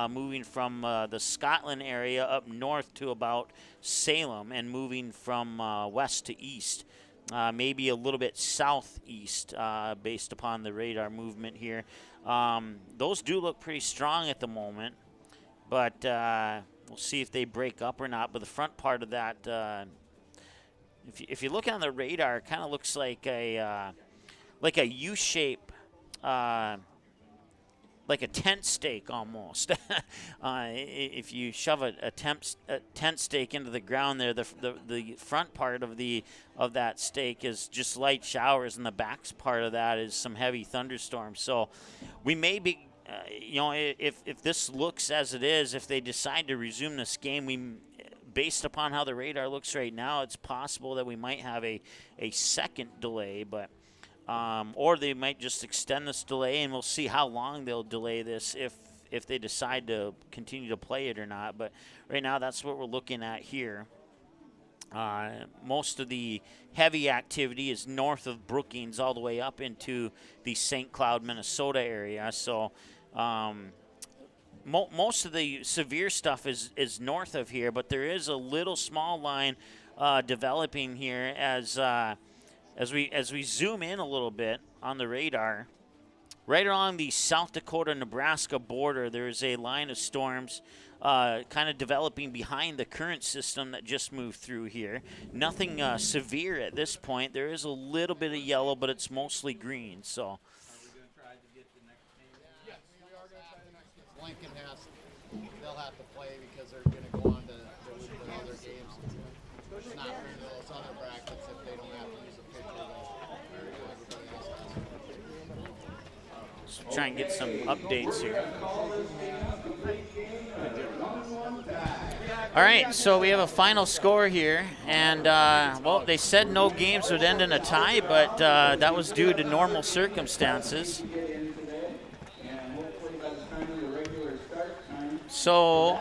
moving from the Scotland area up north to about Salem, and moving from west to east, maybe a little bit southeast based upon the radar movement here. Those do look pretty strong at the moment, but we'll see if they break up or not. But the front part of that, if you look on the radar, it kind of looks like a U-shape, like a tent stake almost. If you shove a tent stake into the ground there, the front part of that stake is just light showers, and the back part of that is some heavy thunderstorms. So we may be, if this looks as it is, if they decide to resume this game, based upon how the radar looks right now, it's possible that we might have a second delay, but. Or they might just extend this delay, and we'll see how long they'll delay this if they decide to continue to play it or not. But right now, that's what we're looking at here. Most of the heavy activity is north of Brookings all the way up into the St. Cloud, Minnesota area. So most of the severe stuff is north of here, but there is a little small line developing here as we zoom in a little bit on the radar. Right along the South Dakota-Nebraska border, there is a line of storms kind of developing behind the current system that just moved through here. Nothing severe at this point. There is a little bit of yellow, but it's mostly green. So. Lincoln they'll have to play because they're going to go on to the other games. It's not for those other brackets if they don't have to use a pitcher. So try and get some updates here. All right, so we have a final score here, and well, they said no games would end in a tie, but that was due to normal circumstances. So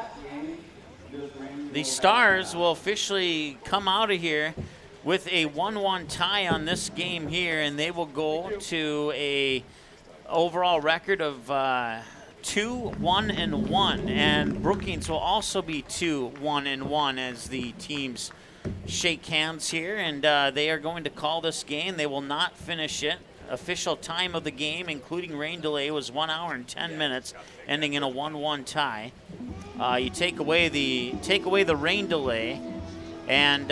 the Stars will officially come out of here with a 1-1 tie on this game here, and they will go to a overall record of 2-1-1, and Brookings will also be 2-1-1 as the teams shake hands here, and they are going to call this game. They will not finish it. Official time of the game, including rain delay, was 1 hour and 10 minutes, ending in a 1-1 tie. You take away the rain delay, and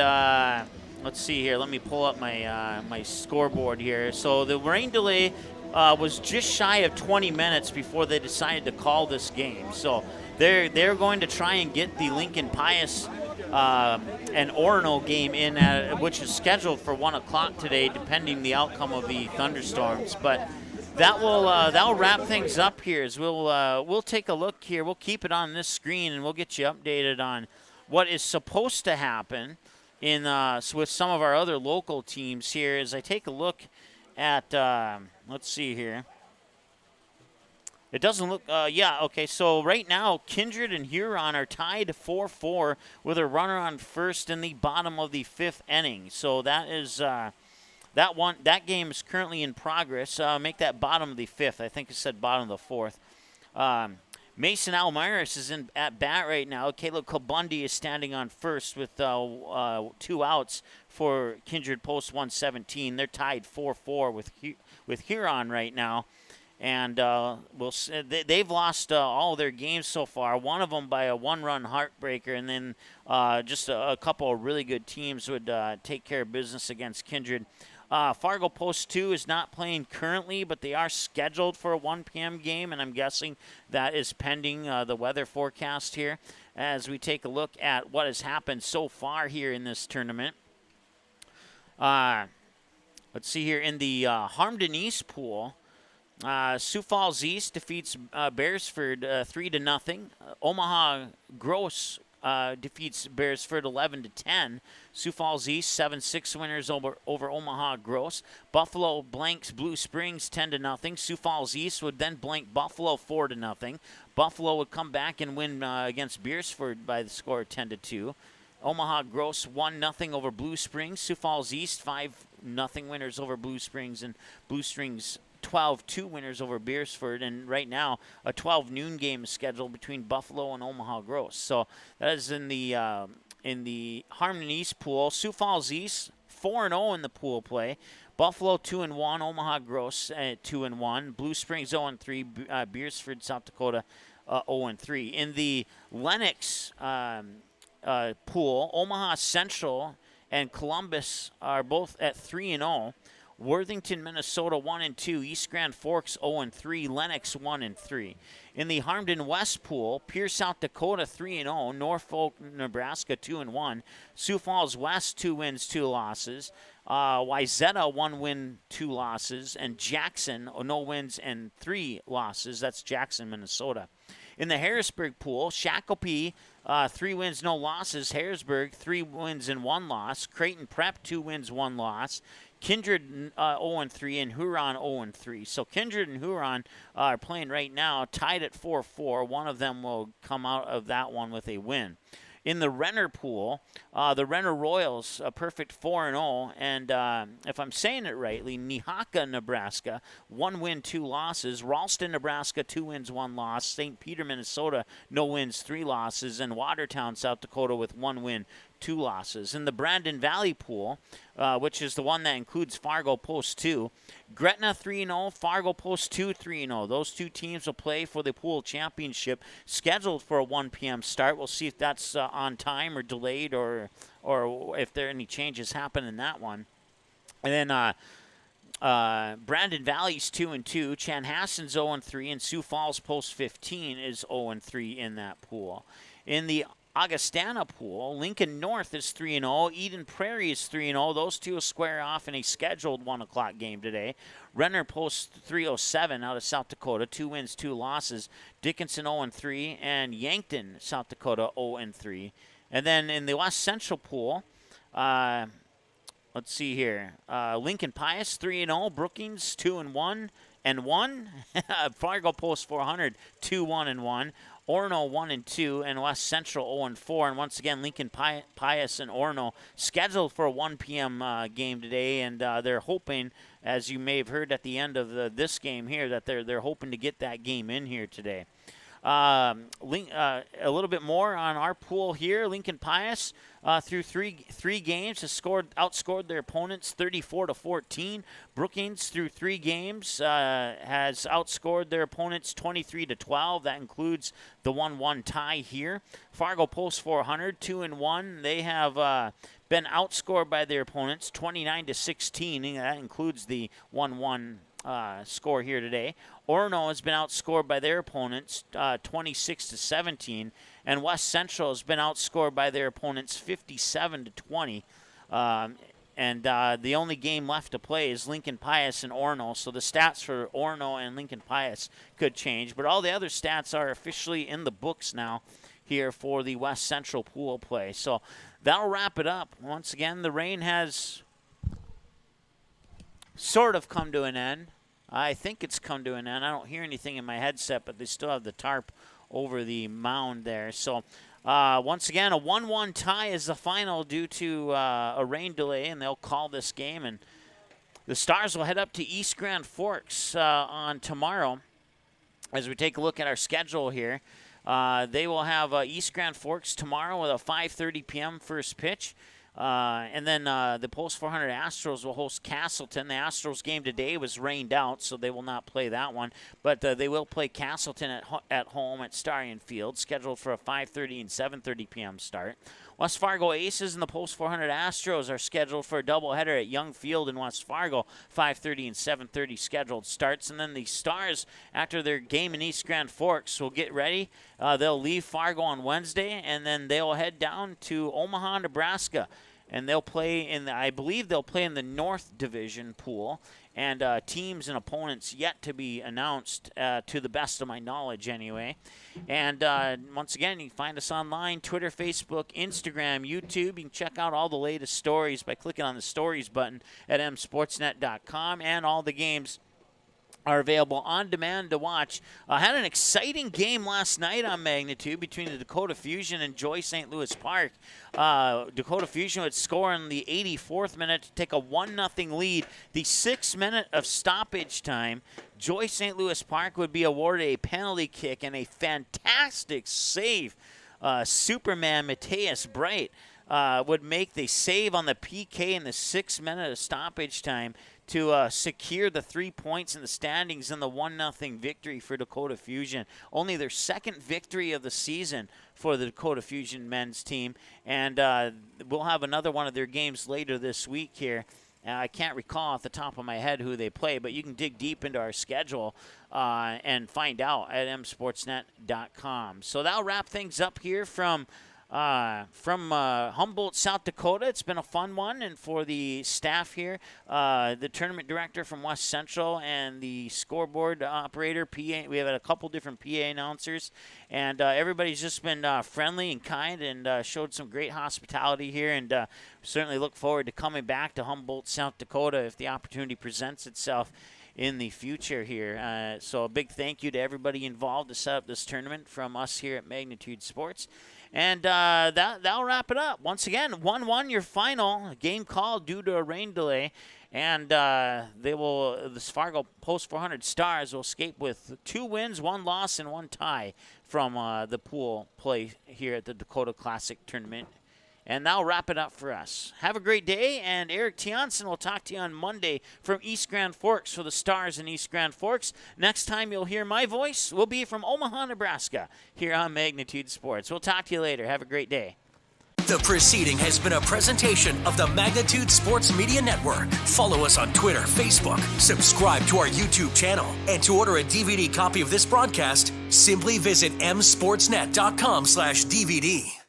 let's see here. Let me pull up my my scoreboard here. So the rain delay was just shy of 20 minutes before they decided to call this game. So they're going to try and get the Lincoln Pius and Orono game in, which is scheduled for 1 o'clock today, depending the outcome of the thunderstorms. But that'll wrap things up here. As we'll take a look here. We'll keep it on this screen, and we'll get you updated on what is supposed to happen in with some of our other local teams here. As I take a look at, let's see here. It doesn't look, yeah, okay, so right now, Kindred and Huron are tied 4-4 with a runner on first in the bottom of the 5th inning. So that is, that game is currently in progress. Make that bottom of the 5th. I think it said bottom of the 4th. Mason Almiris is in at bat right now. Caleb Kabundi is standing on first with 2 outs for Kindred Post 117. They're tied 4-4 with Huron right now. And they've lost all of their games so far, one of them by a 1-run heartbreaker, and then just a couple of really good teams would take care of business against Kindred. Fargo Post 2 is not playing currently, but they are scheduled for a 1 p.m. game, and I'm guessing that is pending the weather forecast here as we take a look at what has happened so far here in this tournament. Let's see here in the Harmden East pool. Sioux Falls East defeats Beresford 3-0. Omaha Gross defeats Beresford 11-10. Sioux Falls East 7-6 winners over Omaha Gross. Buffalo blanks Blue Springs 10-0. Sioux Falls East would then blank Buffalo 4-0. Buffalo would come back and win against Beresford by the score of 10-2. Omaha Gross 1-0 over Blue Springs. Sioux Falls East 5-0 winners over Blue Springs, and Blue Springs 12-2 winners over Beersford. And right now, a 12 noon game is scheduled between Buffalo and Omaha Gross. So that is in the Harmon East pool. Sioux Falls East 4-0 in the pool play. Buffalo 2-1, Omaha Gross 2-1, Blue Springs 0-3, Beersford, South Dakota 0-3. In the Lennox pool, Omaha Central and Columbus are both at 3-0. Worthington, Minnesota 1-2, East Grand Forks 0-3, Lennox 1-3. In the Harmden West pool, Pierce, South Dakota 3-0, Norfolk, Nebraska 2-1, Sioux Falls West 2 wins, 2 losses, Wayzata 1 win, 2 losses, and Jackson no wins and 3 losses. That's Jackson, Minnesota. In the Harrisburg pool, Shakopee 3 wins, no losses. Harrisburg 3 wins and 1 loss. Creighton Prep 2 wins, 1 loss. Kindred 0-3 and Huron 0-3. So Kindred and Huron are playing right now, tied at 4-4. One of them will come out of that one with a win. In the Renner pool, the Renner Royals, a perfect 4-0. And if I'm saying it rightly, Nehaka, Nebraska, 1 win, 2 losses. Ralston, Nebraska, 2 wins, 1 loss. St. Peter, Minnesota, no wins, 3 losses. And Watertown, South Dakota, with 1 win, 2 losses. In the Brandon Valley pool, which is the one that includes Fargo Post 2, Gretna 3-0, Fargo Post 2 3-0. Those 2 teams will play for the pool championship, scheduled for a 1 p.m. start. We'll see if that's on time or delayed, or if there are any changes happen in that one. And then Brandon Valley's 2-2, Chanhasson's 0-3, and Sioux Falls Post 15 is 0-3 in that pool. In the Augustana pool, Lincoln North is 3-0. Eden Prairie is 3-0. Those 2 will square off in a scheduled 1 o'clock game today. Renner Post 307 out of South Dakota, 2 wins, 2 losses. Dickinson 0-3, and Yankton, South Dakota 0-3. And then in the West Central pool, let's see here. Lincoln Pius 3-0. Brookings 2-1 and 1. Fargo Post 400 2-1-1. Orono 1-2, and West Central 0-4. And once again, Lincoln Pius and Orono scheduled for a 1 p.m. game today, and they're hoping, as you may have heard at the end of this game here, that they're hoping to get that game in here today. A little bit more on our pool here. Lincoln Pius through three games has outscored their opponents 34-14. Brookings through 3 games has outscored their opponents 23-12. That includes the 1-1 tie here. Fargo Post 400 2-1. They have been outscored by their opponents 29-16. And that includes the 1-1 score here today. Orono has been outscored by their opponents 26-17, and West Central has been outscored by their opponents 57-20. And the only game left to play is Lincoln Pius and Orono, so the stats for Orono and Lincoln Pius could change, but all the other stats are officially in the books now here for the West Central pool play. So that'll wrap it up. Once again, the rain has sort of come to an end. I think it's come to an end. I don't hear anything in my headset, but they still have the tarp over the mound there. So once again, a 1-1 tie is the final due to a rain delay, and they'll call this game. And the Stars will head up to East Grand Forks on tomorrow. As we take a look at our schedule here, they will have East Grand Forks tomorrow with a 5:30 p.m. first pitch. And then the Post 400 Astros will host Castleton. The Astros game today was rained out, so they will not play that one. But they will play Castleton at home at Starion Field, scheduled for a 5:30 and 7:30 p.m. start. West Fargo Aces and the Post 400 Astros are scheduled for a doubleheader at Young Field in West Fargo, 5:30 and 7:30 scheduled starts. And then the Stars, after their game in East Grand Forks, will get ready. They'll leave Fargo on Wednesday, and then they'll head down to Omaha, Nebraska. And they'll play I believe they'll play in the North Division pool. And teams and opponents yet to be announced, to the best of my knowledge anyway. And once again, you can find us online, Twitter, Facebook, Instagram, YouTube. You can check out all the latest stories by clicking on the stories button at msportsnet.com, and all the games are available on demand to watch. Had an exciting game last night on Magnitude between the Dakota Fusion and Joy St. Louis Park. Dakota Fusion would score in the 84th minute to take a 1-0 lead. The 6th minute of stoppage time, Joy St. Louis Park would be awarded a penalty kick and a fantastic save. Superman Mateus Bright would make the save on the PK in the 6th minute of stoppage time to secure the 3 points in the standings and the 1-0 victory for Dakota Fusion. Only their second victory of the season for the Dakota Fusion men's team. And we'll have another one of their games later this week here. I can't recall off the top of my head who they play, but you can dig deep into our schedule and find out at msportsnet.com. So that'll wrap things up here from Humboldt, South Dakota. It's been a fun one, and for the staff here, the tournament director from West Central and the scoreboard operator, PA. We have had a couple different PA announcers, and everybody's just been friendly and kind and showed some great hospitality here, and certainly look forward to coming back to Humboldt, South Dakota if the opportunity presents itself in the future here. So a big thank you to everybody involved to set up this tournament from us here at Magnitude Sports. And that'll wrap it up. Once again, 1-1 your final. Game called due to a rain delay. And the Fargo Post 400 Stars will escape with 2 wins, 1 loss, and 1 tie from the pool play here at the Dakota Classic Tournament. And that'll wrap it up for us. Have a great day, and Eric Tianson will talk to you on Monday from East Grand Forks for the Stars in East Grand Forks. Next time you'll hear my voice will be from Omaha, Nebraska, here on Magnitude Sports. We'll talk to you later. Have a great day. The proceeding has been a presentation of the Magnitude Sports Media Network. Follow us on Twitter, Facebook, subscribe to our YouTube channel, and to order a DVD copy of this broadcast, simply visit msportsnet.com/DVD.